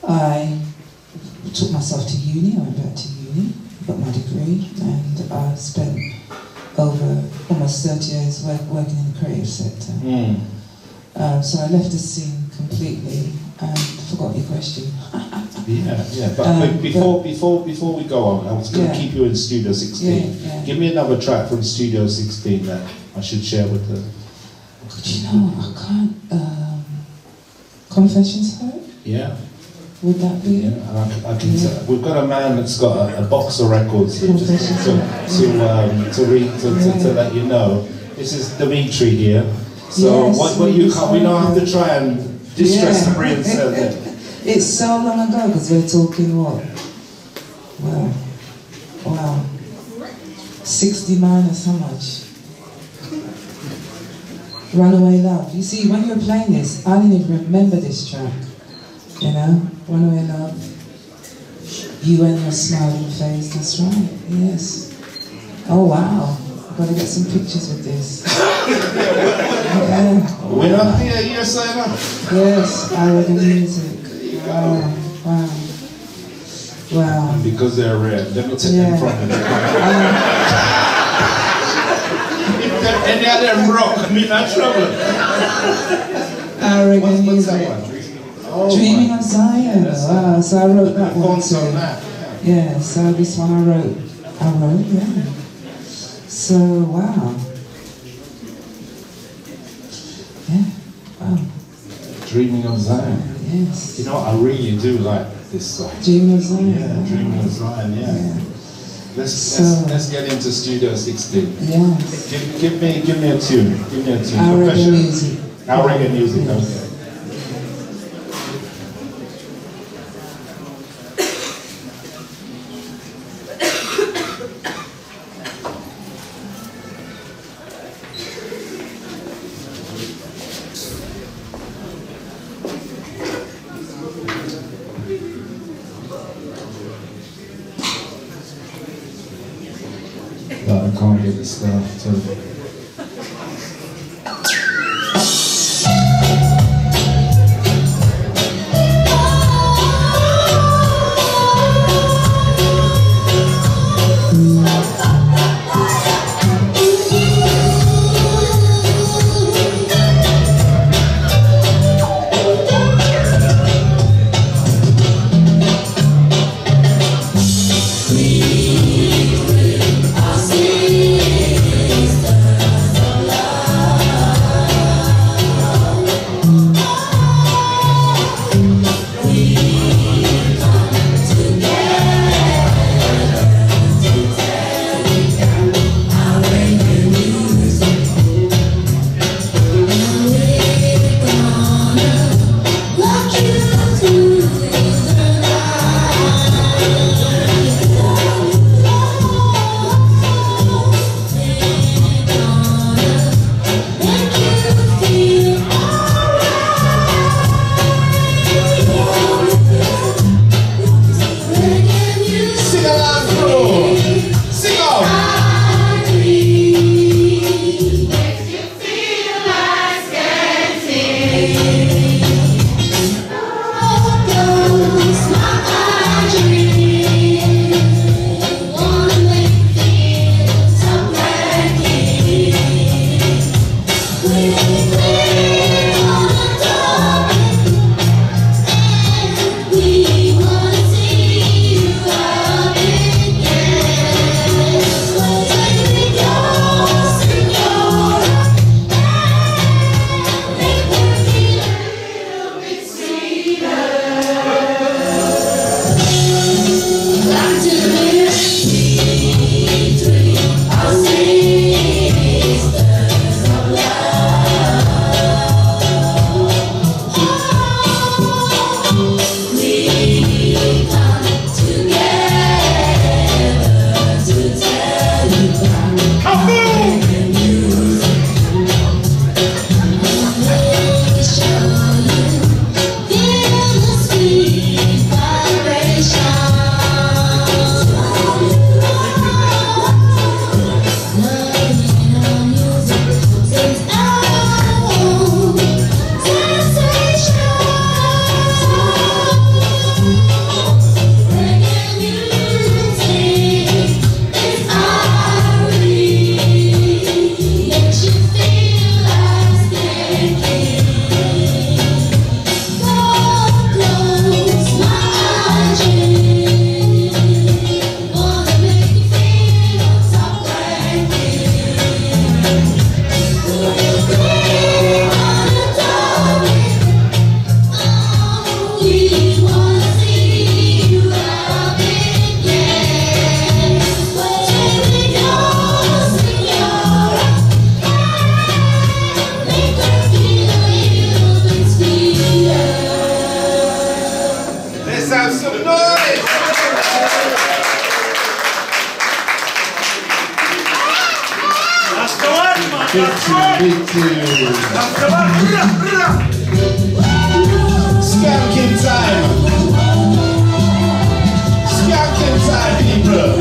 I took myself to uni. I went back to uni, got my degree, and I spent over almost 30 years working in the creative sector. So I left the scene completely and forgot your question. Yeah. But before we go on, I was going to keep you in Studio 16. Yeah. Give me another track from Studio 16 that I should share with the. But you know, I can't. Confessions Hurt? Yeah. Would that be it? And I can tell, we've got a man that's got a box of records here just to let you know. This is Dimitri here. So Yes, we don't have to try and distress the brain cells there. It's so long ago because we're talking what? Wow. 60 minus how much? Runaway Love. You see, when you were playing this, I didn't even remember this track. You know? Runaway Love. You and your smiling face, that's right. Yes. Oh wow. I've got to get some pictures with this. Yeah. We're up here, you're saying that? Yes, Arabic music. Wow. Because they're rare. Let me take them from you. Any of them rock, I mean, no trouble. Arabic What's music. that one? Dreaming of Zion. Wow, so I wrote that one too. On that. Yeah, so this one I wrote, yeah. So, wow. Yeah, wow. Dreaming of Zion. Yes. You know what, I really do like this song. Dreaming of Zion. Yeah, Dreaming of Zion, yeah. Let's get into Studio 16. Yes. Give me a tune. Give me a tune. Our reggae music. Our reggae music, Yes. okay. But I can't get the stuff to. have some noise. That's the one, man. Big tune. That's the one. Skanking time. Skanking time, people.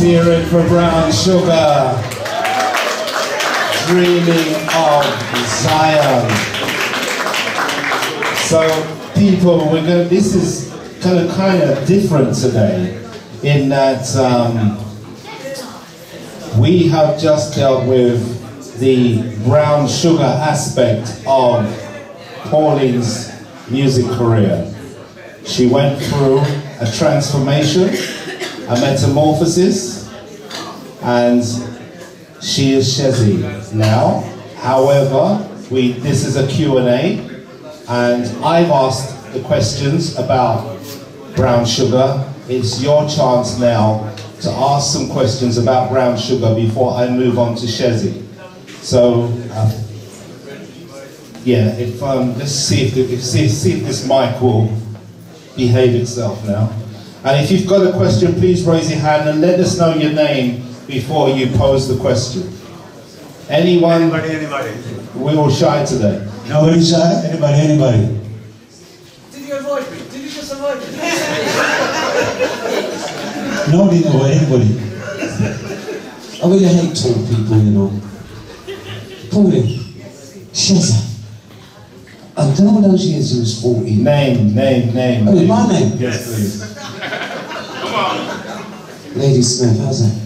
Hear it for Brown Sugar, dreaming of Zion. So people, this is kind of different today in that we have just dealt with the Brown Sugar aspect of Pauline's music career. She went through a transformation, a metamorphosis, and she is Shezzie now. However, this is a Q&A, and I've asked the questions about Brown Sugar. It's your chance now to ask some questions about Brown Sugar before I move on to Shezzie. So, yeah, let's see if this mic will behave itself now. And if you've got a question, please raise your hand and let us know your name before you pose the question. Anyone? Anybody. We're all shy today. Nobody shy? Anybody? Did you avoid me? Did you just avoid me? Nobody know anybody. I really hate tall people, you know. Pauline, Shezzie. I don't know how she is who's 40. Name. Oh, my name? Yes, please. Lady Smith, how's that?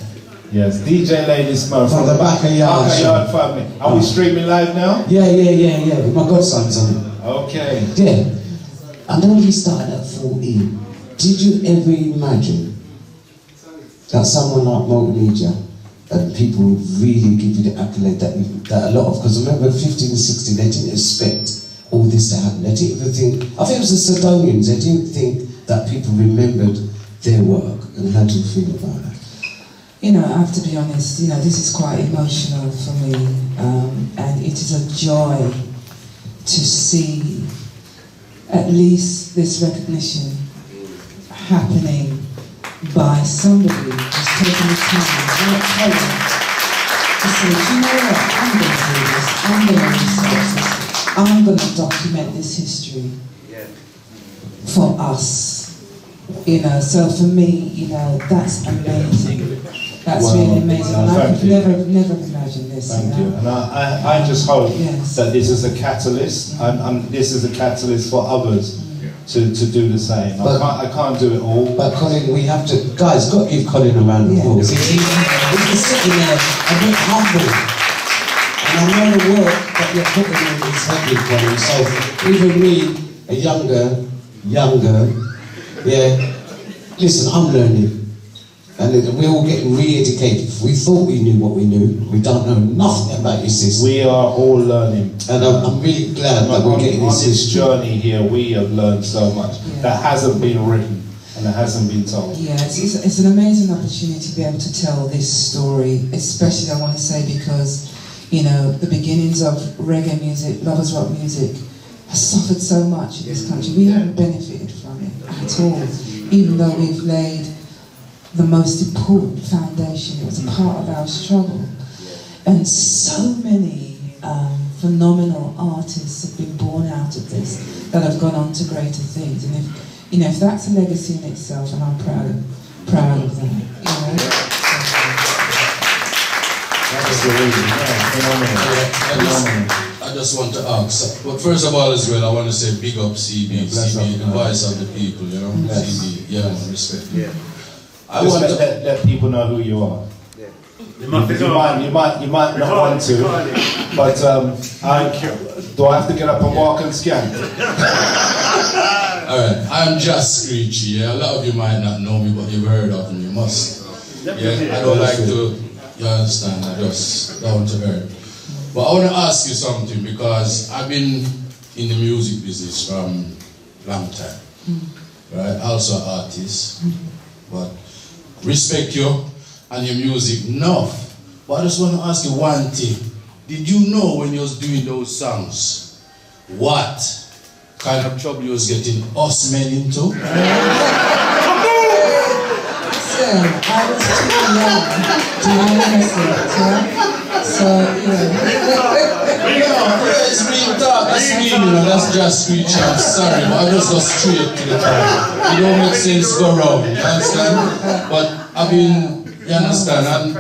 Yes, DJ Lady Smith From the back of yard. Yard family. Are we streaming live now? Yeah, with my godson's on it. Okay. Yeah. I know you started at 14. Did you ever imagine that someone like Multimedia and people would really give you the accolade that a lot of, because I remember 15 and 16, they didn't expect all this to happen. They didn't even think, I think it was the Sidonians, they didn't think that people remembered their work. And how do you feel about that? You know, I have to be honest, you know, this is quite emotional for me, and it is a joy to see at least this recognition happening by somebody who's taken the time, like Colin, to say, do you know what, I'm going to do this, I'm going to research this, I'm going to document this history for us. You know, so for me, you know, that's amazing. That's really amazing. And I could never imagine this. Thank you. And I just hope Yes. that this is a catalyst, and this is a catalyst for others to do the same. But- I can't do it all. But Colin, we have to, guys, got to give Colin a round of applause. He's sitting there a bit humble. And I know the work that you're putting in this heavy, Colin. So even me, a younger, yeah, listen, I'm learning. And we're all getting re-educated. We thought we knew what we knew. We don't know nothing about your system. We are all learning. And I'm really glad that we're getting on this this history. journey here. We have learned so much that hasn't been written and that hasn't been told. Yeah, it's an amazing opportunity to be able to tell this story, especially I want to say because, you know, the beginnings of reggae music, lovers rock music, has suffered so much in this country. We haven't benefited from it at all, even though we've laid the most important foundation. It was a part of our struggle. And so many phenomenal artists have been born out of this that have gone on to greater things. And if, you know, if that's a legacy in itself, and I'm proud of that, you know. Absolutely, phenomenal. I just want to ask, but first of all as well, I want to say big up CeeBee, CeeBee, the voice of the people, you know, CeeBee, yeah, man, respect. Yeah. I Just want to, let people know who you are. You might You might not want to, but do I have to get up and walk and scan? alright, I'm just Screechy, yeah, a lot of you might not know me, but you've heard of me, you must. Yeah, I don't like to, you understand, I just down to earth. But I want to ask you something because I've been in the music business from a long time, right? Also an artist, but respect you and your music enough. But I just want to ask you one thing. Did you know when you was doing those songs, what kind of trouble you was getting us men into? I was too young to understand, yeah? So, It's real talk, that's me, you know, that's just Screechy, I'm sorry, but I just go straight to the point. It don't make sense to go wrong, you understand? But, I mean, you understand, and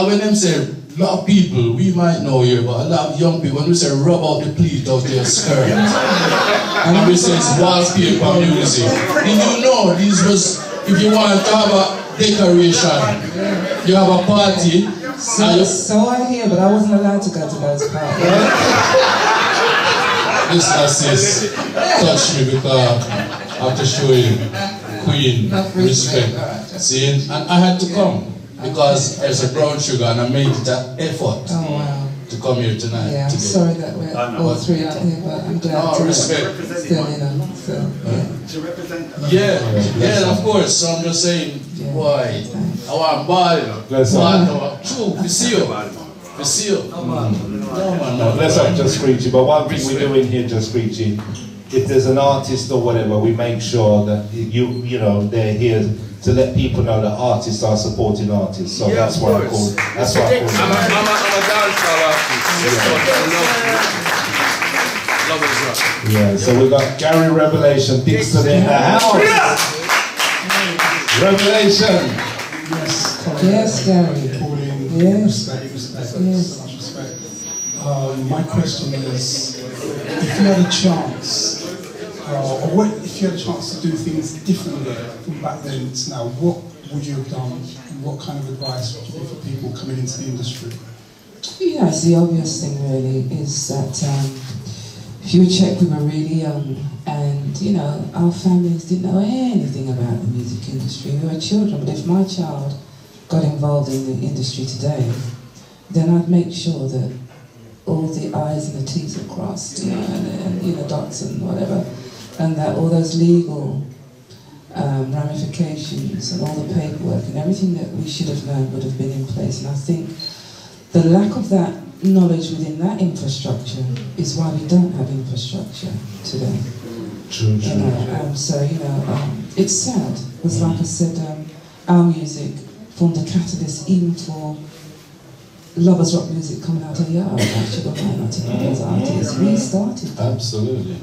when them say, a lot of people, we might know here, but a lot of young people, when we say rub out the pleat of their skirt, and we say it's wallpaper music, did you know this was, if you want to have a decoration, you have a party. so I hear, but I wasn't allowed to go to those parties. This assist touched me because I have to show you Queen respect. See, and I had to come because there's a brown sugar and I made it an effort Oh, wow. to come here tonight. Yeah, I'm today. sorry that we're all three out here, but I'm glad to respect. still, you know, so, yeah. To represent Yeah, of course. So I'm just saying, boy, I want ball, you know. True, we see you. We see you. No, man. Let's not just Screechy, but one thing we do in here, just Screechy, if there's an artist or whatever, we make sure that you know, they're here to let people know that artists are supporting artists. So that's what I call. That's what I call. I'm a dancehall artist. Yeah. So we got Gary Revelation Dixon in the house. Revelation. Yes, Colin. Yes, Gary. Pauline. Yes. Respect. Yes. Much respect. My question is, if you had a chance, if you had a chance to do things differently from back then to now, what would you have done, and what kind of advice would you give for people coming into the industry? You know, it's the obvious thing really is that if you check, we were really young, and you know, our families didn't know anything about the music industry. We were children, but if my child got involved in the industry today, then I'd make sure that all the I's and the T's are crossed, you know, and you know, dots and whatever, and that all those legal ramifications and all the paperwork and everything that we should have known would have been in place. And I think the lack of that knowledge within that infrastructure is why we don't have infrastructure today. True. So, it's sad, because like I said, our music formed a catalyst even for lovers rock music coming out of the yard, like Sugar Man, those artists. We started that. Absolutely.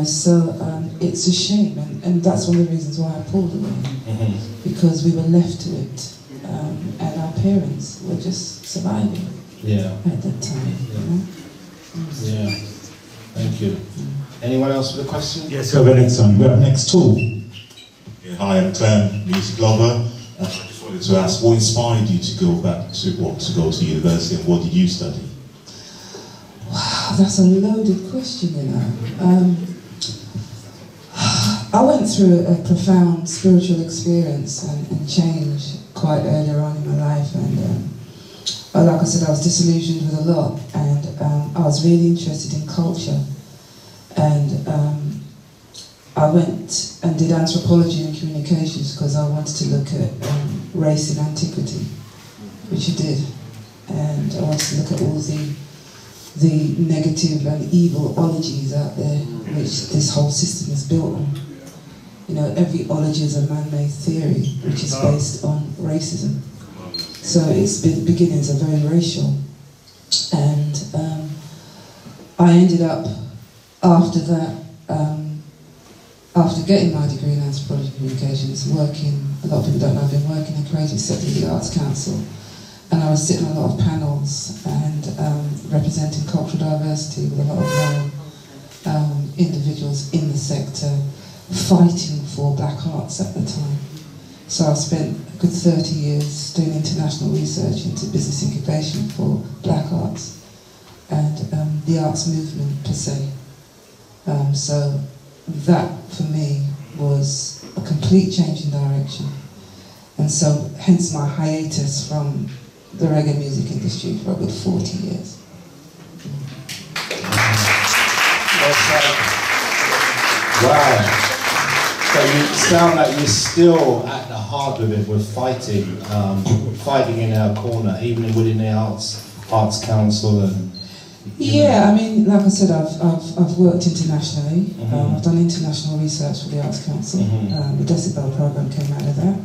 So it's a shame, and that's one of the reasons why I pulled away, because we were left to it, and our parents were just surviving at that time. Yeah. Thank you. Anyone else with a question? Yes, we have our next one. We're up next tool. Yeah, hi, I'm Clem, music lover. I just wanted to ask, what inspired you to go back to go to university, and what did you study? Wow, that's a loaded question, I went through a profound spiritual experience and change quite earlier on in my life, and like I said, I was disillusioned with a lot, and I was really interested in culture, and I went and did anthropology and communications because I wanted to look at race in antiquity, which I did, and I wanted to look at all the negative and evil ologies out there, which this whole system is built on. Every ology is a man-made theory, which is based on racism. So its beginnings are very racial. And I ended up, after that, after getting my degree in anthropology and communications, working, a lot of people don't know, I've been working in Croydon sector of the Arts Council, and I was sitting on a lot of panels and representing cultural diversity with a lot of known individuals in the sector, fighting for black arts at the time. So I spent a good 30 years doing international research into business incubation for black arts and the arts movement per se. So that for me was a complete change in direction. And so hence my hiatus from the reggae music industry for a good 40 years. Wow. So you sound like you're still at the heart of it with fighting in our corner, even within the Arts Council and... Yeah, I mean, like I said, I've worked internationally. I've done international research for the Arts Council. The Decibel program came out of that.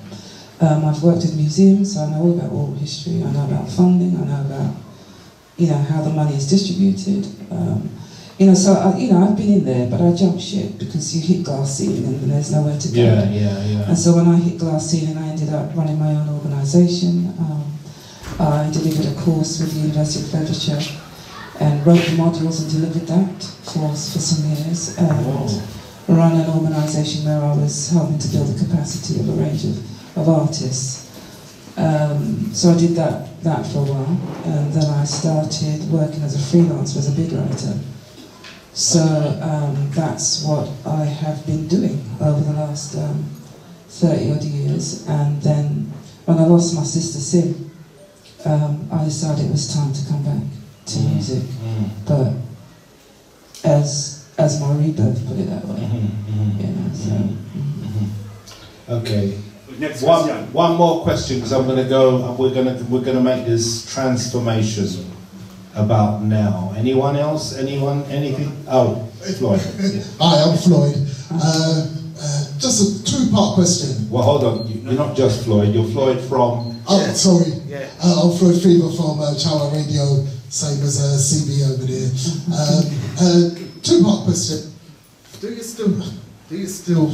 I've worked in museums, so I know all about oral history. I know about funding. I know about, how the money is distributed. I've been in there, but I jumped ship because you hit glass ceiling and there's nowhere to go. Yeah. And so when I hit glass ceiling, I ended up running my own organisation. I delivered a course with the University of Bedfordshire and wrote the modules and delivered that for some years. And run an organisation where I was helping to build the capacity of a range of artists. So I did that for a while, and then I started working as a freelancer, as a bid writer. So that's what I have been doing over the last 30 odd years. And then when I lost my sister Sim, I decided it was time to come back to music. But as my rebirth, put it that way. Okay. Next one more question, because I'm going to go. We're going to make this transformation about now. Anyone else? Anyone? Anything? Oh, Floyd. Yeah. Hi, I'm Floyd. Just a two-part question. Well, hold on. You're not just Floyd. You're Floyd from... Oh, sorry. I'm Floyd Fever from Channel Radio, same as CeeBee over there. Two-part question. Do you still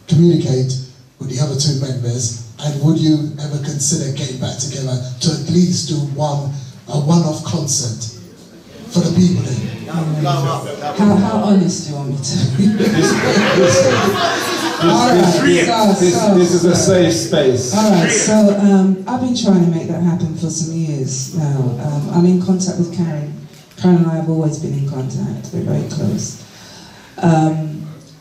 communicate with the other two members, and would you ever consider getting back together to at least do a one-off concert for the people there? How honest do you want me to be? This is a safe space. Alright, so I've been trying to make that happen for some years now. I'm in contact with Karen. Karen and I have always been in contact. We're very close.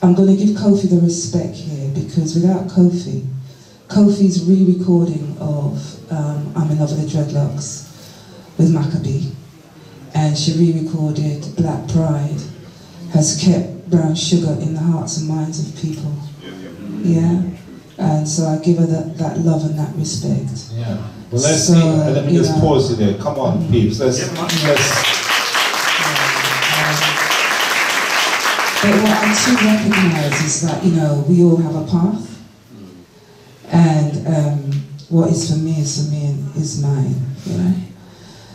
I'm going to give Kofi the respect here, because without Kofi's re-recording of I'm in Love with the Dreadlocks with Maccabee, and she re-recorded Black Pride, has kept Brown Sugar in the hearts and minds of people. Yeah? And so I give her that love and that respect. Yeah. Well, let's So, see. Let me you just know, pause you there. Come on, peeps. Let's. But what I too recognise is that, you know, we all have a path. And what is for me and is mine, you know.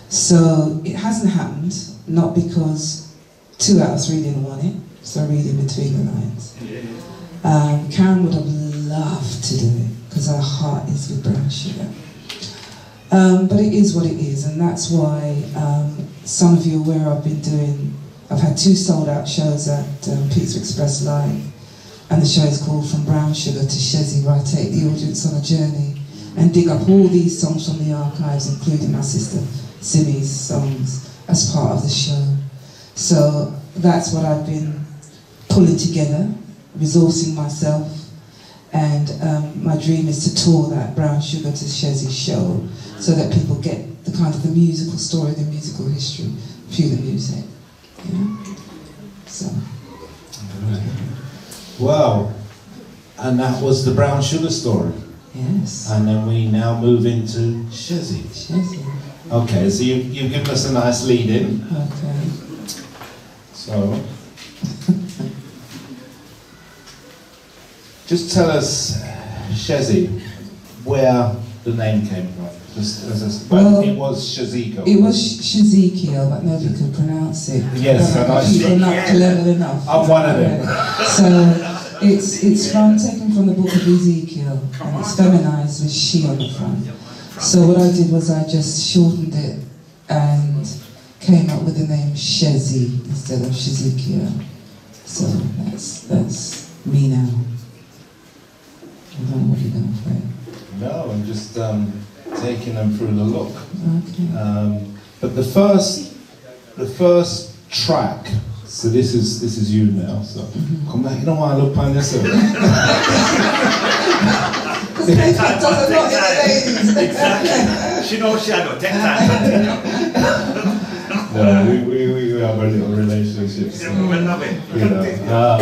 So it hasn't happened, not because 2 out of 3 didn't want it, so reading between the lines. Karen would have loved to do it, because her heart is with brown sugar. But it is what it is, and that's why some of you are aware I've had 2 sold-out shows at Pizza Express Live, and the show is called From Brown Sugar to Shezzie, where I take the audience on a journey and dig up all these songs from the archives, including my sister Simi's songs, as part of the show. So that's what I've been pulling together, resourcing myself, and my dream is to tour that Brown Sugar to Shezzie show, so that people get the kind of the musical story, the musical history through the music. Yeah. So. Wow. And that was the Brown Sugar story. Yes. And then we now move into Shezzie. Shezzie. Okay, so you've given us a nice lead in. Okay. So, just tell us, Shezzie, where the name came from. Well, it was Shezzie. It was Shezzie, but nobody could pronounce it. Yes, and people are not clever enough. I'm one of them. So it's taken from the book of Ezekiel, and it's feminized with she on the front. So what I did was I just shortened it and came up with the name Shezzie instead of Shezekiel. So that's me now. I don't know what you're going to play. No, I'm just taking them through the look. Okay. But the first track. So this is you now. So come back. You know why I look behind this? Because makeup does a lot in the ladies. Exactly. She knows shadow. Take time. No, we have a little relationship. So, you know,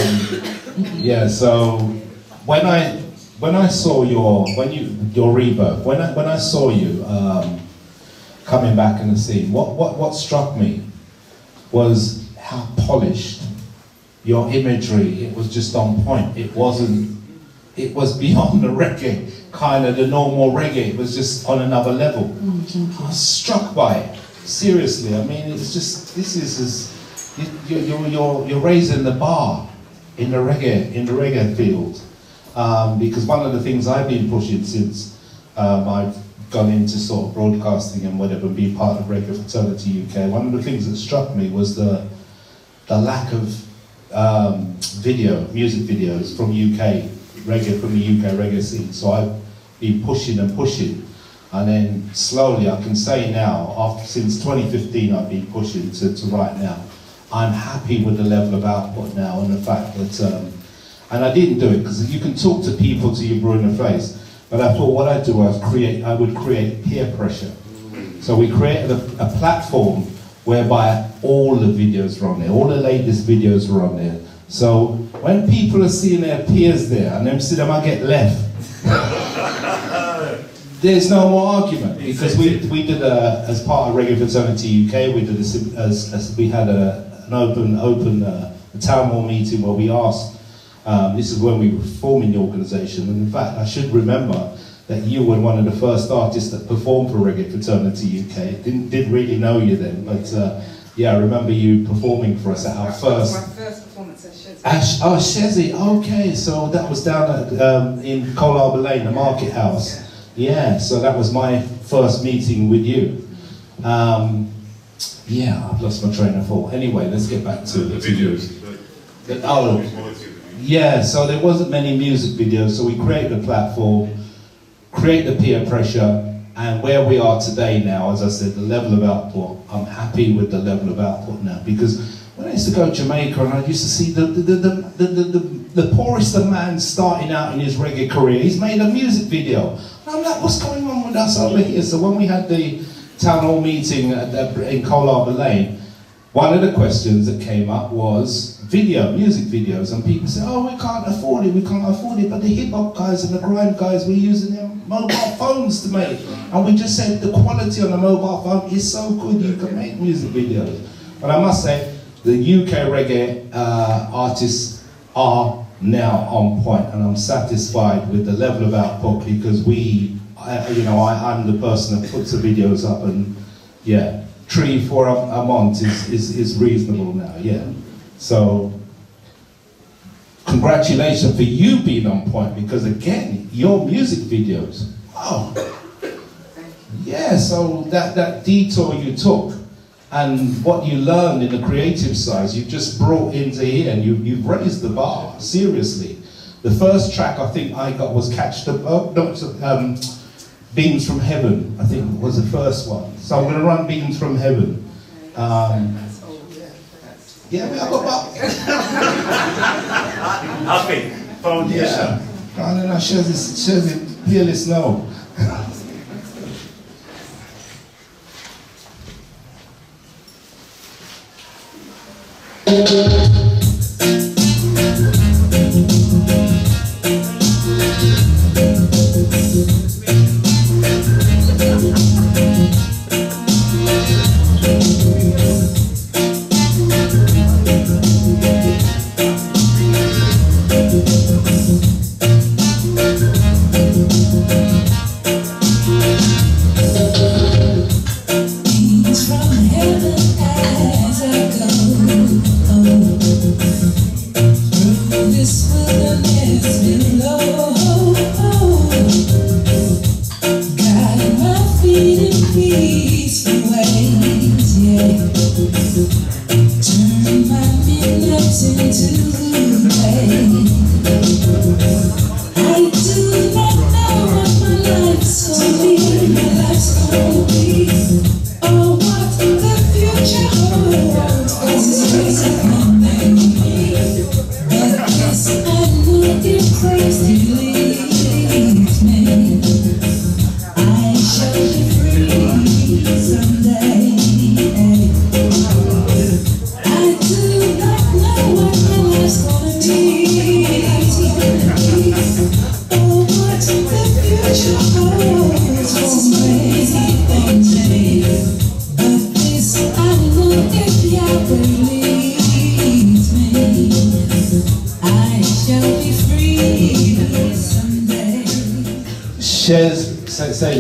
yeah. So when I saw your rebirth, when I saw you coming back in the scene, what struck me was how polished your imagery. It was just on point. It was beyond the reggae, kind of the normal reggae. It was just on another level. I was struck by it. Seriously, I mean, it's just you're raising the bar in the reggae field. Because one of the things I've been pushing since I've gone into sort of broadcasting and whatever, and be part of Reggae Fraternity UK, one of the things that struck me was the lack of music videos from UK reggae scene. So I've been pushing, and then slowly I can say now, since 2015 I've been pushing to right now. I'm happy with the level of output now, and the fact that and I didn't do it because you can talk to people till you're blue in the face. But I thought what I'd do was I would create peer pressure. So we created a platform whereby all the videos are on there, all the latest videos are on there. So when people are seeing their peers there and them see them, I get left. There's no more argument, because we did as part of Reggae Fraternity UK, we had an open town hall meeting where we asked. This is when we were forming the organisation, and in fact I should remember that you were one of the first artists that performed for Reggae Fraternity UK. Didn't really know you then, but yeah, I remember you performing for us at our first. My first performance at Shezzie. Oh, Shezzie, okay, so that was down at in Cole Harbour Lane, the Market House. Yeah, so that was my first meeting with you. Yeah, I've lost my train of thought. Anyway, let's get back to the videos. Yeah, so there wasn't many music videos, so we created a platform, created the peer pressure, and where we are today now, as I said, the level of output, I'm happy with the level of output now, because when I used to go to Jamaica and I used to see the poorest of man starting out in his reggae career, he's made a music video. And I'm like, what's going on with us over here? So when we had the town hall meeting in Cole Harbour Lane, one of the questions that came up was, music videos, and people say, oh, we can't afford it, but the hip hop guys and the grime guys, we're using their mobile phones to make. And we just said the quality on the mobile phone is so good, you can make music videos. But I must say, the UK reggae artists are now on point, and I'm satisfied with the level of output, because I'm the person that puts the videos up, and yeah, 3-4 a month is reasonable now, yeah. So, congratulations for you being on point, because again, your music videos, wow. Yeah, so that detour you took, and what you learned in the creative side, you've just brought into here, and you've raised the bar, seriously. The first track I think I got was Beams from Heaven, I think was the first one. So I'm going to run Beams from Heaven. Yeah, I got Happy foundation. Yeah. I don't know, Shezzie, fearless no.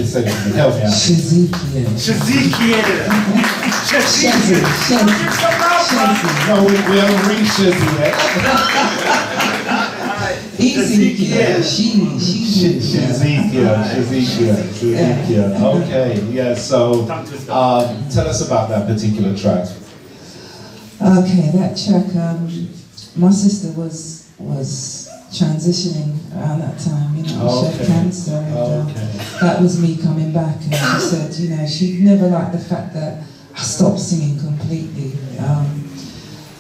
Say, help me out. Shezzie. No, we haven't reached Shezzie yet. Shezzie. Okay, yeah, so tell us about that particular track. Okay, that track, my sister was transitioning around that time, she had cancer, and that was me coming back, and she said, she'd never liked the fact that I stopped singing completely,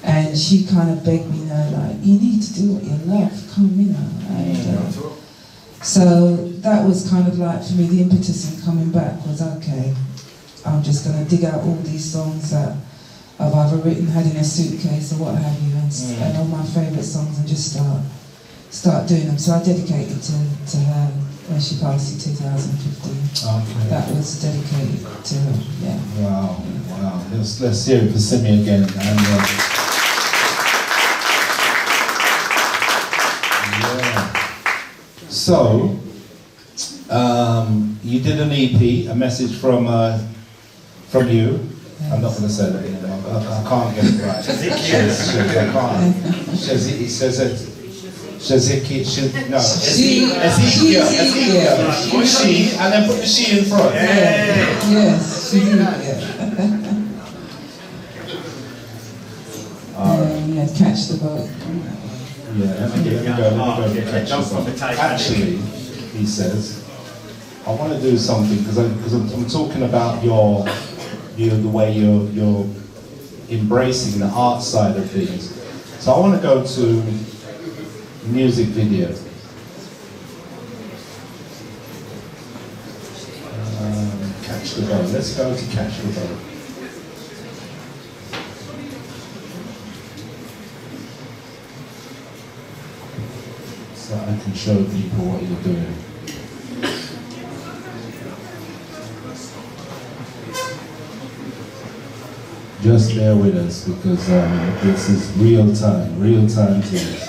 and she kind of begged me, you need to do what you love, and so that was kind of like, for me, the impetus in coming back was, okay, I'm just going to dig out all these songs that I've either written, had in a suitcase or what have you, and all my favourite songs, and just start doing them. So I dedicated to her when she passed in 2015. Okay. That was dedicated to her, yeah. Wow. Let's hear it for Simi again. And, yeah. So, you did an EP, a message from you. Yes. I'm not going to say that anymore. I can't get it right. Shezzie says it. Ezekiel. She, and then put the she in front. Yes, catch the boat. Yeah, let me go catch the boat. Actually, he says, I want to do something, because I'm talking about the way you're embracing the art side of things. So I want to go to music video. Catch the boat. Let's go to Catch the Boat. can show people what you're doing. Just bear with us because this is real time things.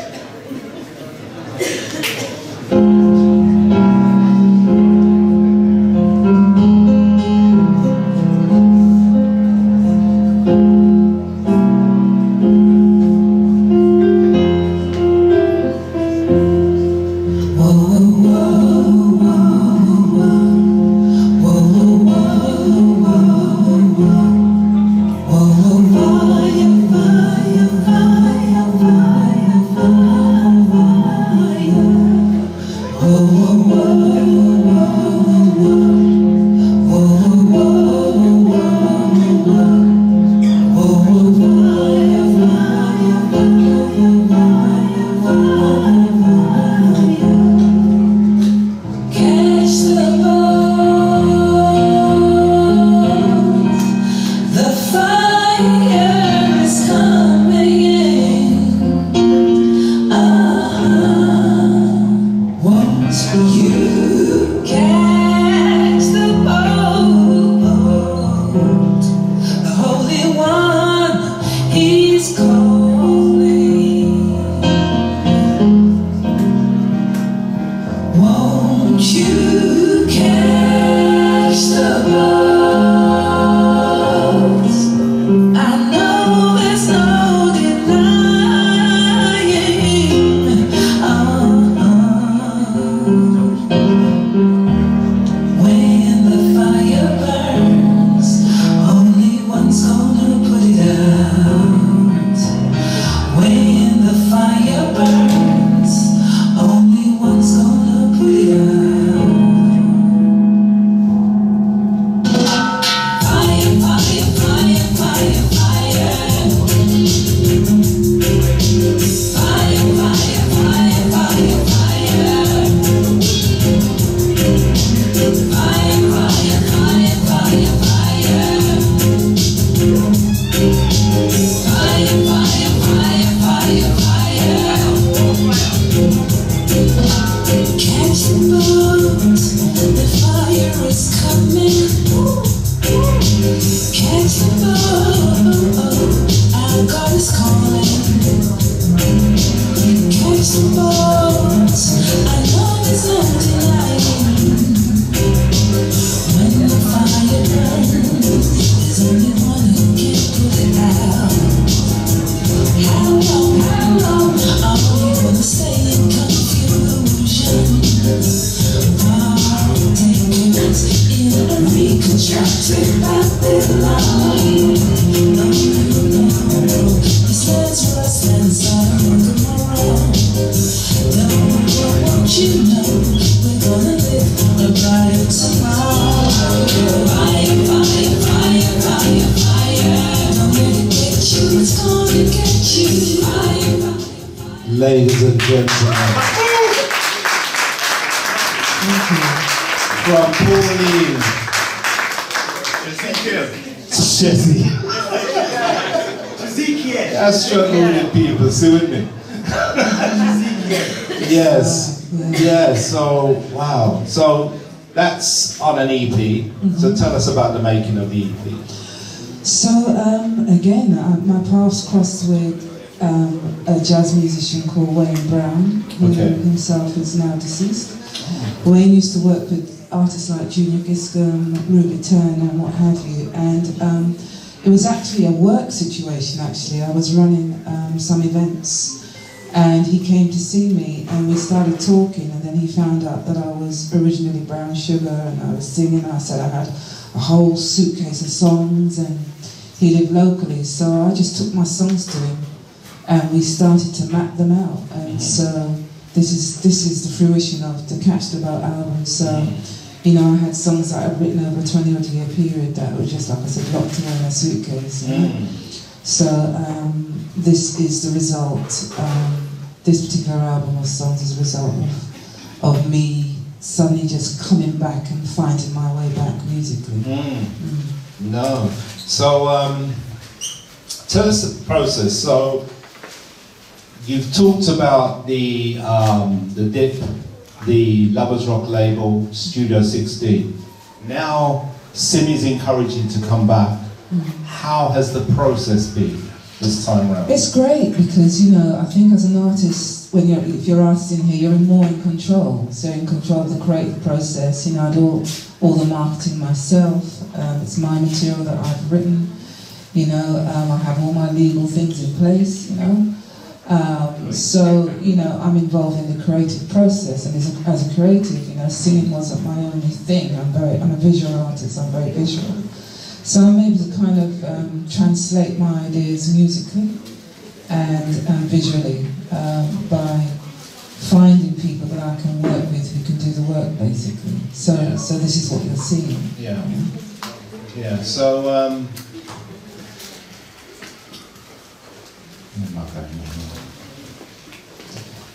Ladies and gentlemen, from Pauline, Shezzie. I struggle with people, see with me? Yes, so, wow. So, that's on an EP. So tell us about the making of the EP. So, again, my paths crossed with a jazz musician called Wayne Brown, who himself is now deceased. Wayne used to work with artists like Junior Giscombe, Ruby Turner and what have you, and it was actually a work situation actually. I was running some events and he came to see me and we started talking, and then he found out that I was originally Brown Sugar and I was singing. I said I had a whole suitcase of songs and he lived locally, so I just took my songs to him and we started to map them out, and so this is the fruition of the Catch the Boat album. So, you know, I had songs that I'd written over a 20-odd year period that were just, like I said, locked away in a suitcase. You know? So this is the result. This particular album of songs is a result of me suddenly just coming back and finding my way back musically. No. So tell us the process. So you've talked about the Dip, the Lovers Rock label, Studio 16. Now, Simi's encouraging you to come back. How has the process been this time around? It's great because, you know, I think as an artist, if you're artist in here, you're more in control. So you're in control of the creative process. You know, I do all the marketing myself. It's my material that I've written. You know, I have all my legal things in place, you know. So, you know, I'm involved in the creative process, and as a creative, you know, singing wasn't my only thing. I'm a visual artist, I'm very visual. So I'm able to kind of translate my ideas musically and visually by finding people that I can work with who can do the work, basically. So this is what you're seeing. Yeah. Yeah, so...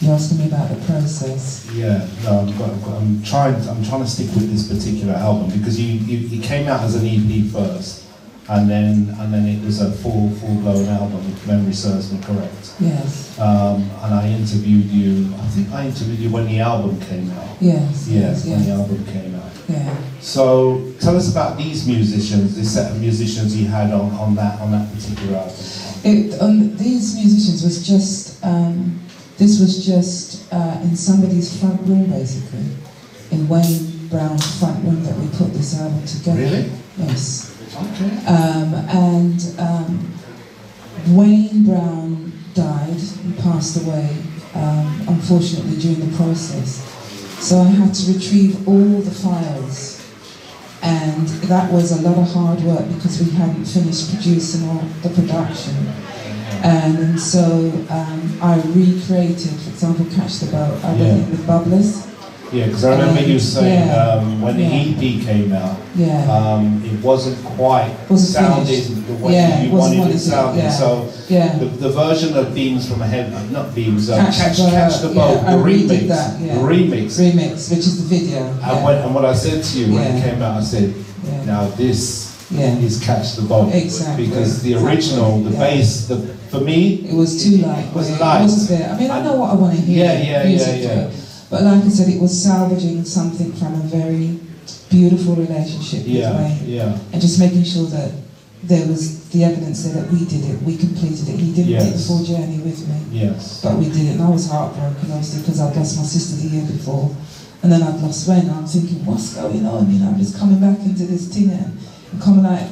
You're asking me about the process. Yeah, no, I'm trying to stick with this particular album because you came out as an EP first, and then it was a full-blown album, if memory serves me correct. Yes. And I interviewed you. I think I interviewed you when the album came out. Yes. Yes, when yes. the album came out. Yeah. So tell us about these musicians, this set of musicians you had on that particular album. These musicians was just. This was just in somebody's front room, basically, in Wayne Brown's front room that we put this album together. Really? Yes. Okay. Wayne Brown died, he passed away, unfortunately, during the process. So I had to retrieve all the files, and that was a lot of hard work because we hadn't finished producing all the production. And so I recreated, for example, Catch the Boat. I did it with Bubblers. Yeah, because I remember you saying when the EP came out, it wasn't quite sounding the way you wanted it sounding. So the version of Beams from Heaven, not Beams, Catch the Boat, the remix, remix, which is the video. And what I said to you when it came out, I said, now this is Catch the Boat. Exactly. Because the original, the bass, for me, it was too light. It was light. It wasn't there. I mean, I know what I want to hear. Yeah. But like I said, it was salvaging something from a very beautiful relationship with Wayne. And just making sure that there was the evidence there that we did it, we completed it. He didn't take the full journey with me. Yes. But we did it, and I was heartbroken, obviously, because I'd lost my sister the year before. And then I'd lost Wayne, and I'm thinking, what's going on? You know, I'm just coming back into this thing and coming like,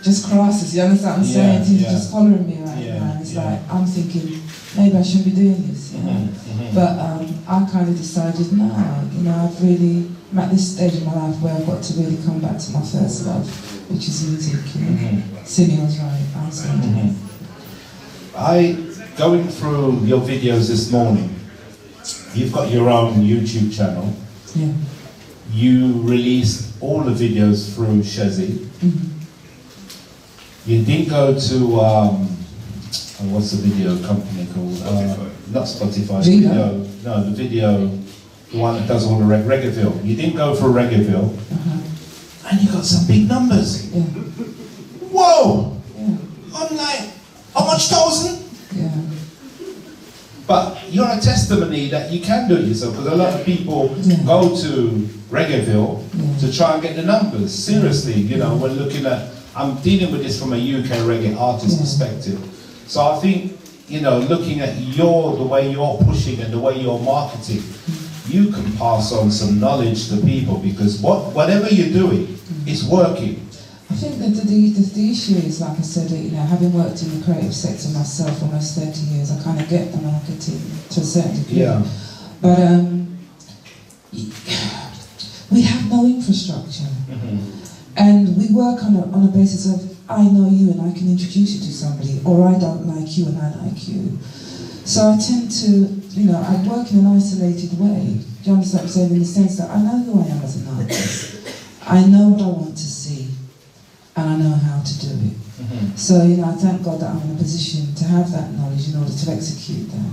just crosses, you understand what I'm saying? He's just following me right now. And it's like, I'm thinking, maybe I shouldn't be doing this, you know? But I kind of decided, no, you know, I've really, I'm at this stage in my life where I've got to really come back to my first love, which is music, you know? Simi was right, I said. Going through your videos this morning, you've got your own YouTube channel. Yeah. You released all the videos through Shezzie. You didn't go to, what's the video company called? Not Spotify. The video, the one that does all the Reggaeville. You didn't go for Reggaeville, and you got some big numbers. Yeah. Whoa! Yeah. I'm like, how much thousand? Yeah. But you're a testimony that you can do it yourself, because a lot of people go to Reggaeville to try and get the numbers. Seriously, you know, when looking at, I'm dealing with this from a UK reggae artist perspective. So I think, you know, looking at the way you're pushing and the way you're marketing, you can pass on some knowledge to people, because whatever you're doing, it's working. I think that the issue is, like I said, you know, having worked in the creative sector myself for almost 30 years, I kind of get the marketing to a certain degree. Yeah. But we have no infrastructure. And we work on a basis of, I know you and I can introduce you to somebody, or I don't like you and I like you. So I tend to, you know, I work in an isolated way. Do you understand what I'm saying? In the sense that I know who I am as an artist. I know what I want to see, and I know how to do it. So, you know, I thank God that I'm in a position to have that knowledge in order to execute that.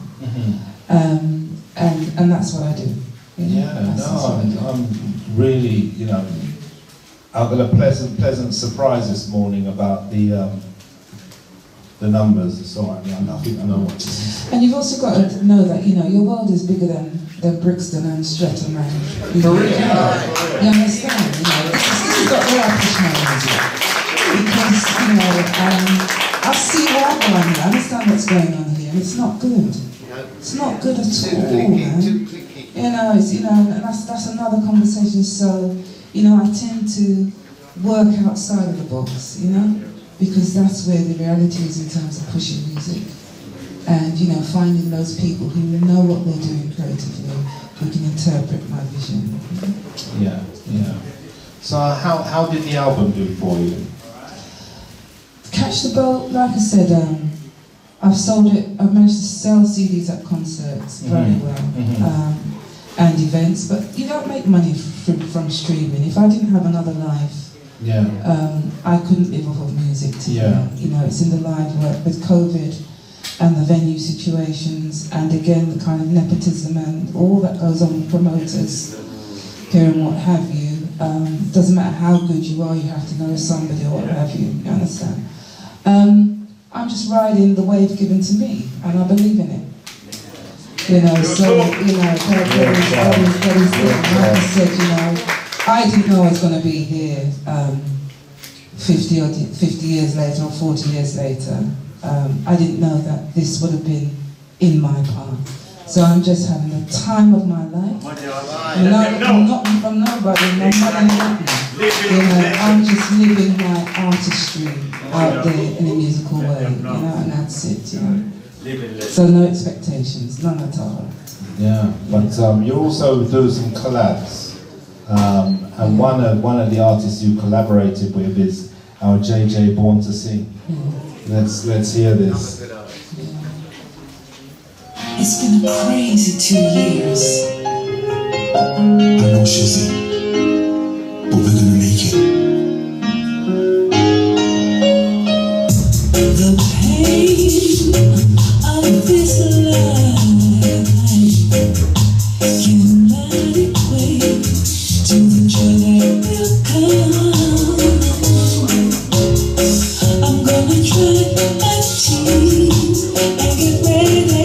And that's what I do. You know? I'm really, you know, I got a pleasant surprise this morning about the the numbers. It's all right. I think I know what this is. And you've also got to know that, you know, your world is bigger than Brixton and Streatham and... You understand? You know, it's got where I push my music. Because, you know, I see why I'm going here. I understand what's going on here, and it's not good. It's not good at all, man. You know, it's, you know, and that's another conversation. So, you know, I tend to work outside of the box, you know, because that's where the reality is in terms of pushing music. And, you know, finding those people who know what they're doing creatively, who can interpret my vision. Yeah, yeah. So how did the album do for you? Catch the Boat, like I said, I've sold it, I've managed to sell CDs at concerts very well, and events, but you don't make money from streaming. If I didn't have another life, I couldn't live off of music today. You know, it's in the live work with COVID and the venue situations, and again the kind of nepotism and all that goes on with promoters here and what have you. Doesn't matter how good you are, you have to know somebody or what have you, you understand? I'm just riding the wave given to me, and I believe in it. You know, so, you know, that is it. Like I said, you know, I didn't know I was going to be here 50 years later or 40 years later. I didn't know that this would have been in my path. So I'm just having the time of my life. I'm not from nobody, no money, nothing. You know, I'm just living my artistry out there in a musical way, you know, and that's it, you know. So no expectations, none at all. Yeah, but you also do some collabs, and one of the artists you collaborated with is our JJ Born to Sing. Let's hear this. It's been a crazy 2 years. I know, Shezzie, but we're gonna make it. The pain of this life cannot equate to the joy that will come. I'm gonna dry my tears and get ready,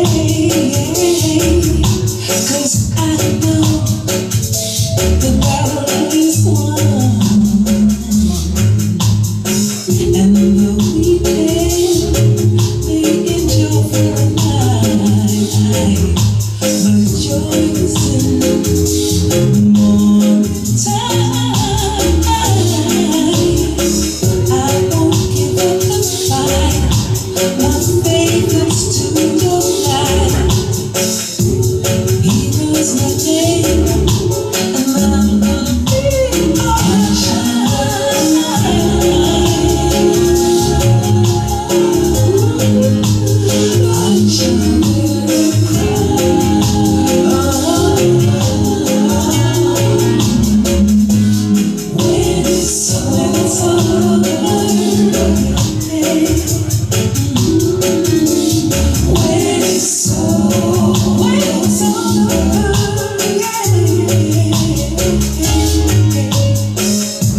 'cause I know the battle is won. And the weekend may endure for a night, but joy is in the morning time. I won't give up the fight. My faith is to your light. He knows my name, and I'm gonna be alright.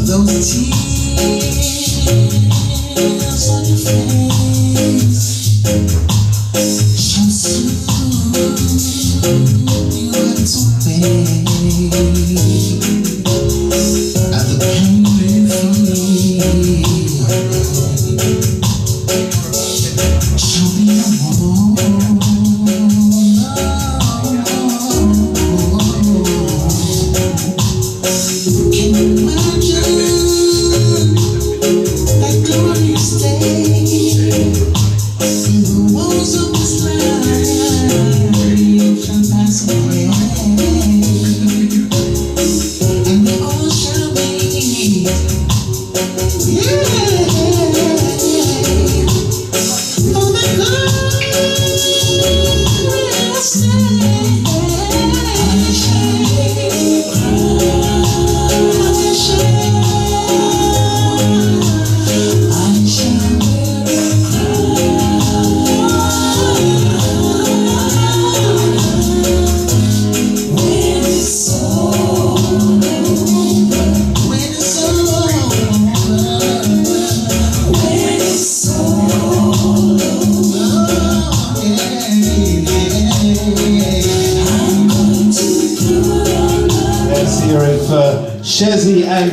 Those tears on your face shall soon be wiped away, and the pain you feel shall be no more. Can you imagine that glorious day? The woes of this life shall pass away, and we all shall be, oh my God, I say, I shall cry.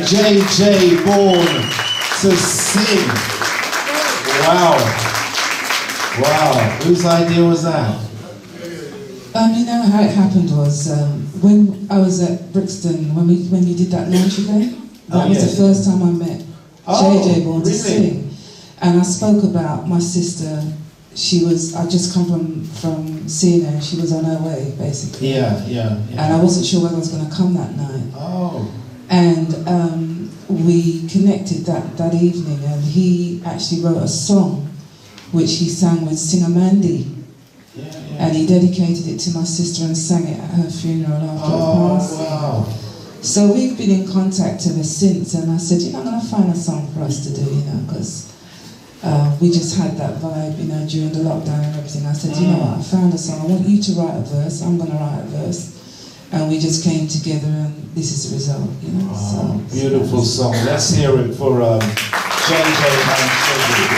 JJ born to sing. Wow. Wow. Whose idea was that? You know how it happened was when I was at Brixton, when you did that launch event, that was the first time I met JJ born to sing. And I spoke about my sister. I just come from seeing her, and she was on her way, basically. Yeah. And I wasn't sure whether I was going to come that night. Oh. And we connected that evening, and he actually wrote a song which he sang with Singer Mandy. And he dedicated it to my sister and sang it at her funeral after her passing. Wow. So we've been in contact ever since, and I said, I'm going to find a song for us to do, because we just had that vibe, during the lockdown and everything. I said, you know what, I found a song. I want you to write a verse. I'm going to write a verse. And we just came together, and this is the result, So, beautiful song. Let's hear it for JJ and Shezzie.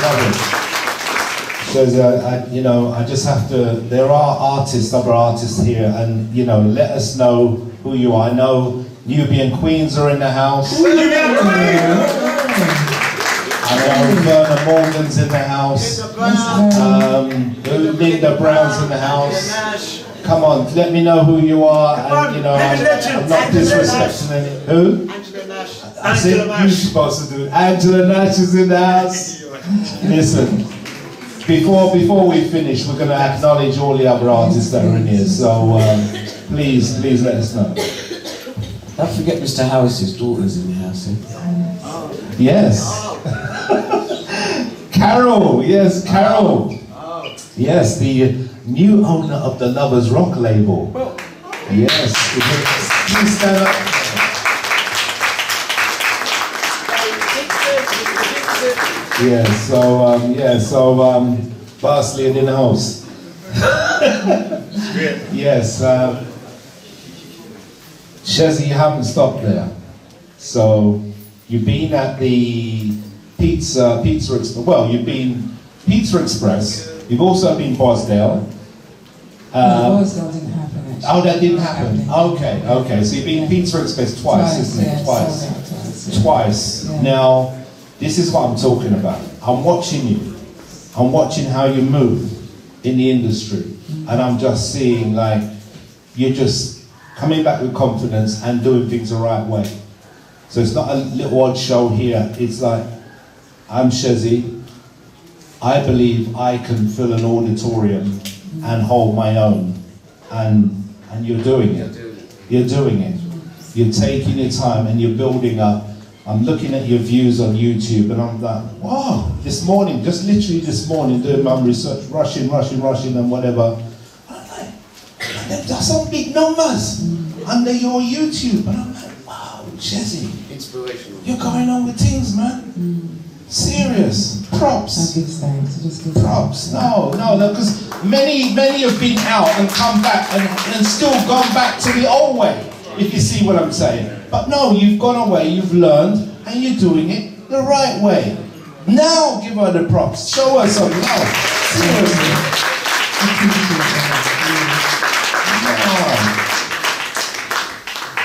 Love it. So, I just have to. There are other artists here, and let us know who you are. I know Nubian Queens are in the house. I know Verna Morgan's in the house. Linda Brown's in the house. Come on, let me know who you are. And I'm not disrespecting any. Who? Angela Nash. I said you're supposed to do it. Angela Nash is in the house. Listen, before we finish, we're going to acknowledge all the other artists that are in here. So please let us know. Don't forget Mr. Harris's daughter's in the house. Yes. Carol, yes, Carol. Yes, the new owner of the Lovers Rock label. Yes. Please stand up. So Barsley in the house. Yes. Shezzie, you haven't stopped there. So you've been at the Pizza Express. Well, you've been Pizza Express. You've also been Bosdale. Bosdale didn't happen, actually. Oh, that didn't happen. Okay. So you've been Pizza Express twice, isn't it? Twice. Yeah. Now, this is what I'm talking about. I'm watching you. I'm watching how you move in the industry. And I'm just seeing, you're just coming back with confidence and doing things the right way. So it's not a little odd show here. It's like, I'm Shezzie. I believe I can fill an auditorium and hold my own. And you're doing it. You're doing it. You're taking your time and you're building up. I'm looking at your views on YouTube and I'm like, wow, just literally this morning doing my research, rushing and whatever. I'm like, that's some big numbers under your YouTube. And I'm like, wow, Shezzie. Inspirational. You're going on with things, man. Serious. Props. I give thanks. Just give props. No, because many have been out and come back and still gone back to the old way, if you see what I'm saying. But no, you've gone away, you've learned, and you're doing it the right way. Now give her the props. Show her some love. Seriously.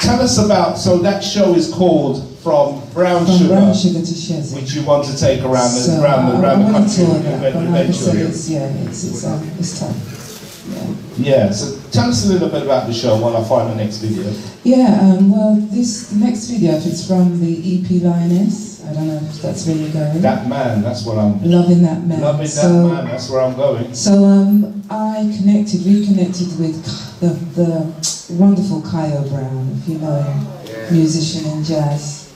Tell us about, so that show is called From Brown Sugar to Shezi, which you want to take around the country eventually. It's tough. Yeah, so tell us a little bit about the show while I find the next video. Yeah, well, this next video is from the EP Lioness. I don't know if that's where you're going. That man, that's what I'm... Loving That Man. Loving That Man, that's where I'm going. So I reconnected with the wonderful Kyo Brown, if you know him, musician and jazz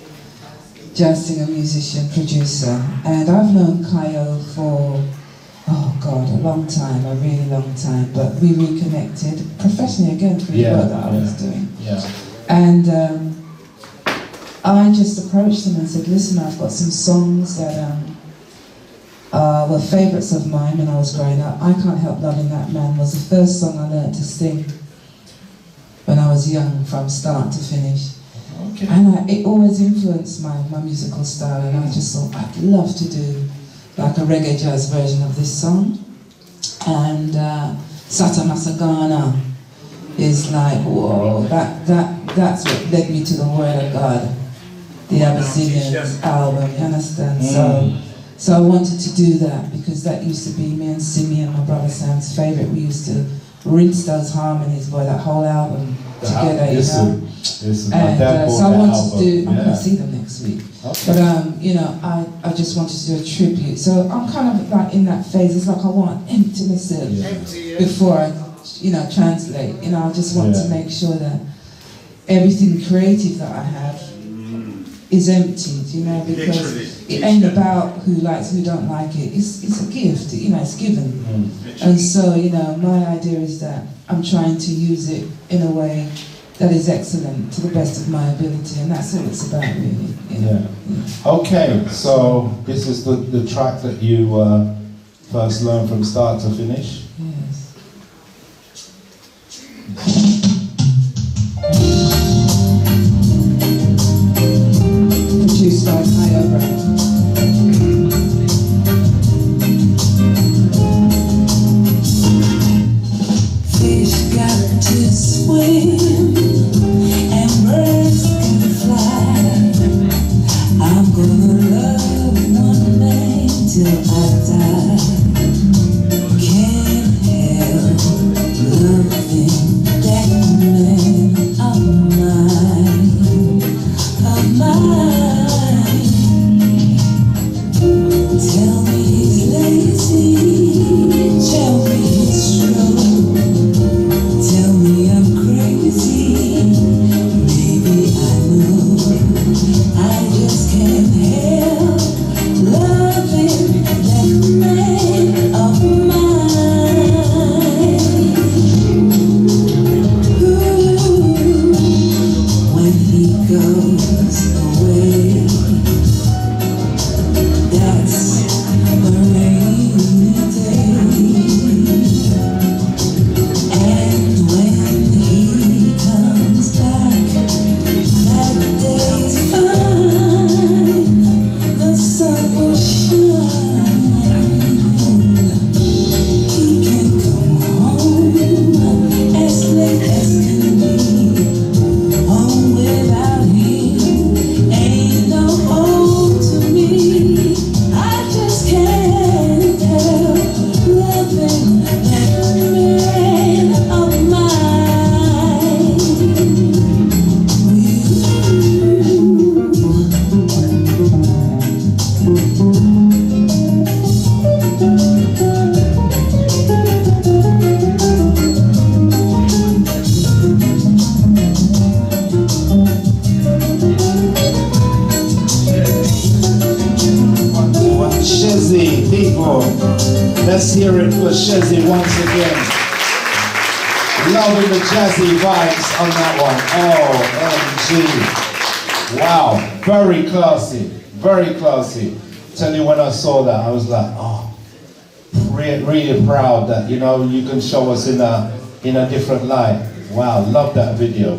singer, musician, producer. And I've known Kyo for, oh God, a long time, a really long time. But we reconnected professionally again for the work that I was doing. Yeah. And I just approached him and said, listen, I've got some songs that were favourites of mine when I was growing up. I Can't Help Loving That Man was the first song I learned to sing when I was young, from start to finish. Okay. And it always influenced my musical style, and I just thought I'd love to do like a reggae jazz version of this song. And Sata Masagana is like, whoa, that's what led me to the Word of God, the Abyssinians album, you understand? So I wanted to do that because that used to be me and Simi and my brother Sam's favourite. We used to rinse those harmonies, boy, that whole album together, you know? And so I wanted to do, I'm going to see them next week. Okay. But, you know, I just wanted to do a tribute. So I'm kind of like in that phase. It's like I want emptiness before I, you know, translate. You know, I just want to make sure that everything creative that I have is emptied, you know, because it ain't about who likes, who don't like it. It's a gift, you know, it's given. And so, you know, my idea is that I'm trying to use it in a way that is excellent to the best of my ability, and that's all it's about, really. You know? Okay, so this is the track that you first learned from start to finish? Yes. Produced by Fish got to swim and birds can fly. I'm gonna love one man till I die. Can't help loving that man of mine, of mine. Tell me he's lazy, tell me he's slow. Tell me I'm crazy, maybe I know. I just can't help loving that man of mine. Ooh, when he goes away, that's a rainy day. And when he comes back, that day's fine. The sun will shine. He can come home as late as can be. Home without him ain't no home to me. I just can't help loving that man of mine. Shezzie, people, let's hear it for Shezzie once again. Loving the jazzy vibes on that one. OMG. Wow, very classy, very classy. Tell you, when I saw that, I was like, oh, really proud that, you know, you can show us in a different light. Wow, love that video.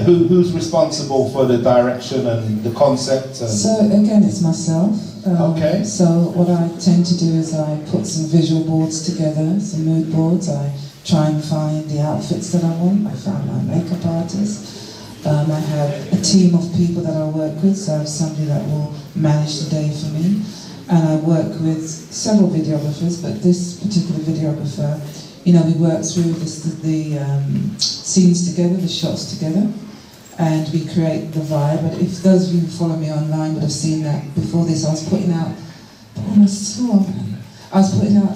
Who's responsible for the direction and the concept? So again, it's myself. Okay. So what I tend to do is I put some visual boards together, some mood boards. I try and find the outfits that I want. I find my makeup artist. I have a team of people that I work with, so I have somebody that will manage the day for me. And I work with several videographers, but this particular videographer, you know, we work through the scenes together, the shots together, and we create the vibe. But if those of you who follow me online would have seen that before this, I was putting out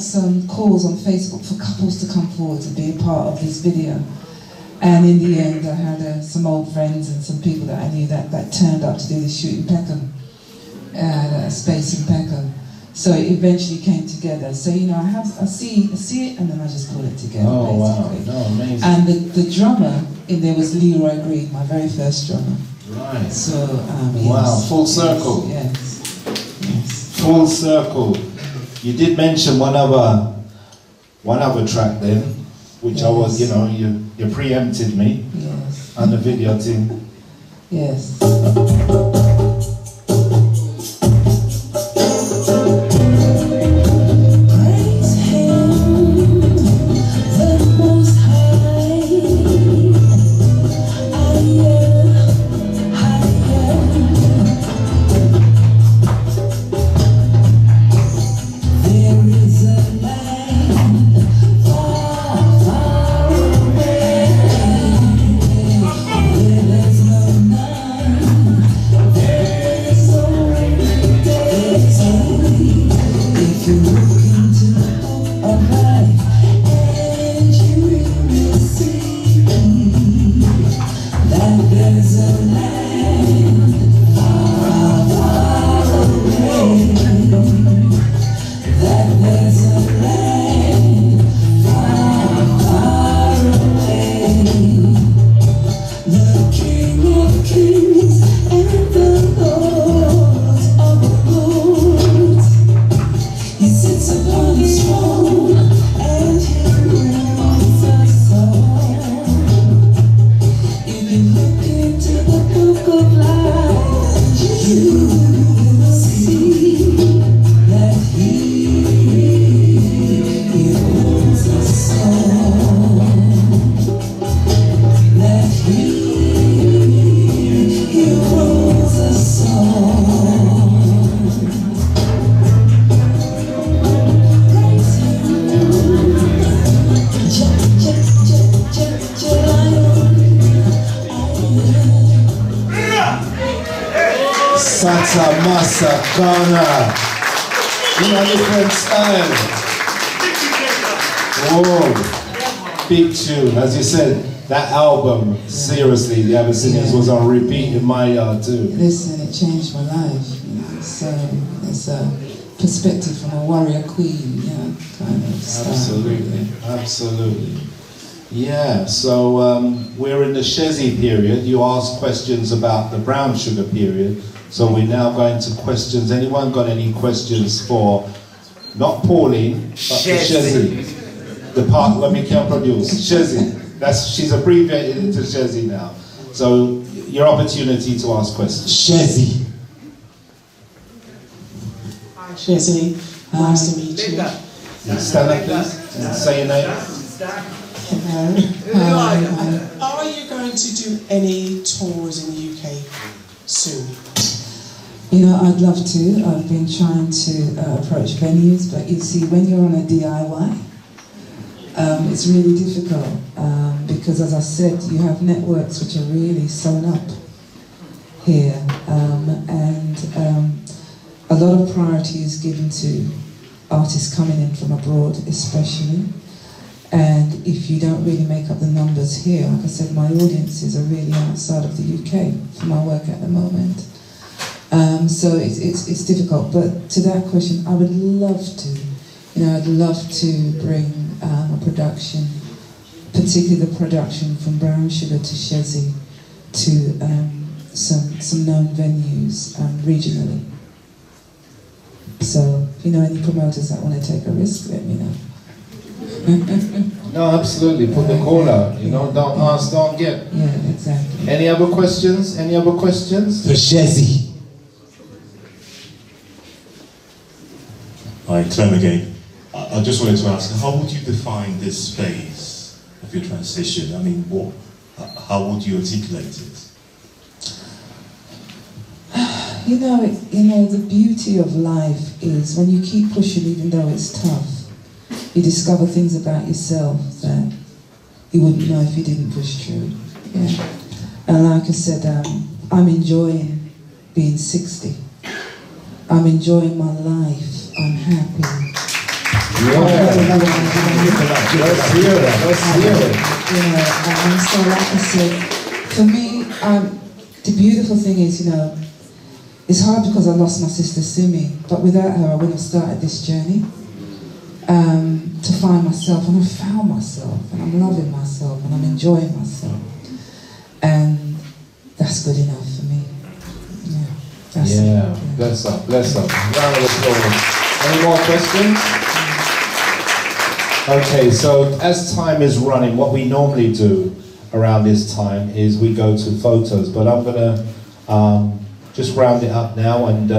some calls on Facebook for couples to come forward to be a part of this video. And in the end, I had some old friends and some people that I knew that turned up to do the shoot in Peckham, a space in Peckham. So it eventually came together. So, you know, I see it and then I just pull it together, basically. Wow, no, amazing. And the drummer in there was Leroy Green, my very first drummer. Right. So, wow, yes. full circle. Yes. Full circle. You did mention one other track then, which I was, you know, you preempted me. Yes. On the video team. Yes. Praise him, the Sata Masa Ghana. In a different style. Whoa. Big tune. As you said, that album, seriously, the Abyssinians was on repeat in my yard too. Listen, it changed my life. You know, so it's a perspective from a warrior queen, you know, kind of style. Absolutely, absolutely. Yeah, so we're in the Shezzie period. You asked questions about the brown sugar period. So we're now going to questions. Anyone got any questions for, not Pauline, but for Shezzie? The part when we can produce. Shezzie. She's abbreviated into Shezzie now. So your opportunity to ask questions. Shezzie. Hi, Shezzie. Nice to meet you. Stand up, please, and say your name. Hello. Are you going to do any tours in the UK soon? You know, I'd love to. I've been trying to approach venues, but you see, when you're on a DIY, it's really difficult because, as I said, you have networks which are really sewn up here, and a lot of priority is given to artists coming in from abroad, especially. And if you don't really make up the numbers here, like I said, my audiences are really outside of the UK for my work at the moment. So it's difficult, but to that question, I would love to. You know, I'd love to bring a production, particularly the production from Brown Sugar to Shezzie, to some known venues regionally. So, if you know any promoters that want to take a risk, let me know. No, absolutely. Put the call out. You know, don't ask, don't get. Yeah, exactly. Any other questions? Any other questions? For Shezzie. Hi, Clem again. I just wanted to ask, how would you define this phase of your transition? I mean, how would you articulate it? You know, the beauty of life is when you keep pushing, even though it's tough, you discover things about yourself that you wouldn't know if you didn't push through. Yeah. And like I said, I'm enjoying being 60. I'm enjoying my life. I'm happy. Yeah. Let's hear it. Let's hear it. Yeah, and so like I said, for me, the beautiful thing is, you know, it's hard because I lost my sister Simi, but without her I wouldn't have started this journey. To find myself, and I found myself, and I'm loving myself, and I'm enjoying myself. And that's good enough for me. Yeah. That's it. Yeah. Bless up, bless up. Round of applause. Any more questions? Okay, so as time is running, what we normally do around this time is we go to photos, but I'm gonna just round it up now and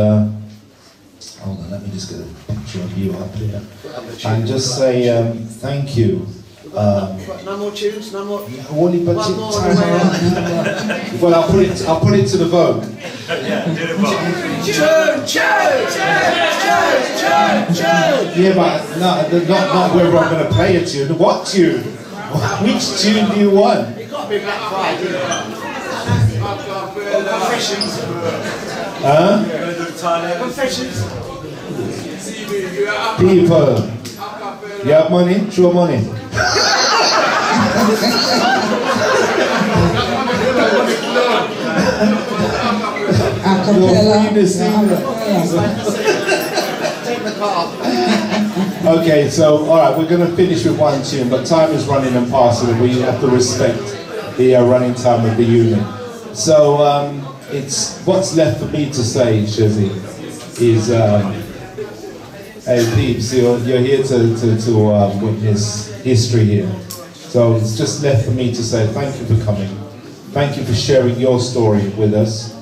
hold on, let me just get a picture of you up here and just say thank you. No more tunes, no more. Well, I'll put it to the vote. Yeah, but not whether I'm going to play a tune. What tune? Which tune do you want? It got to be Black Friday. Confessions. Huh? Confessions. People, you have money? Show money. Okay, so all right, we're going to finish with one tune, but time is running and passing, and we have to respect the running time of the unit. So it's what's left for me to say, Shezzie, is hey peeps, you're here to witness history here. So it's just left for me to say thank you for coming. Thank you for sharing your story with us.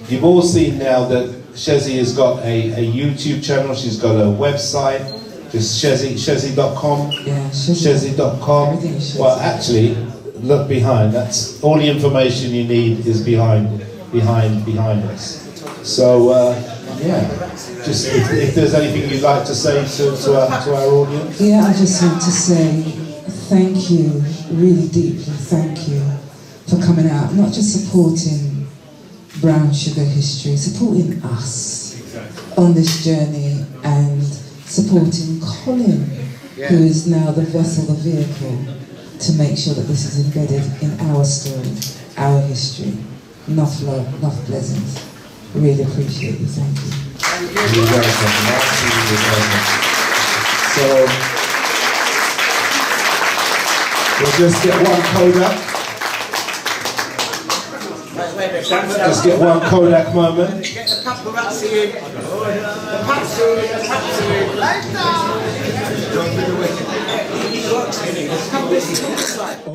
You've all seen now that Shezzie has got a YouTube channel, she's got a website, just Shezzie.com. Yeah, Shezzie.com. Well, actually, look behind. That's all the information you need is behind us. So yeah, just if there's anything you'd like to say to our audience. Yeah, I just want to say thank you, really deeply thank you for coming out, not just supporting brown sugar history, supporting us on this journey and supporting Colin, who is now the vessel, the vehicle to make sure that this is embedded in our story, our history. Enough love, enough blessings. Really appreciate you, thank you. You're welcome. So we'll just get one Kodak. Just get one Kodak moment. Get the paparazzi in. The paparazzi in.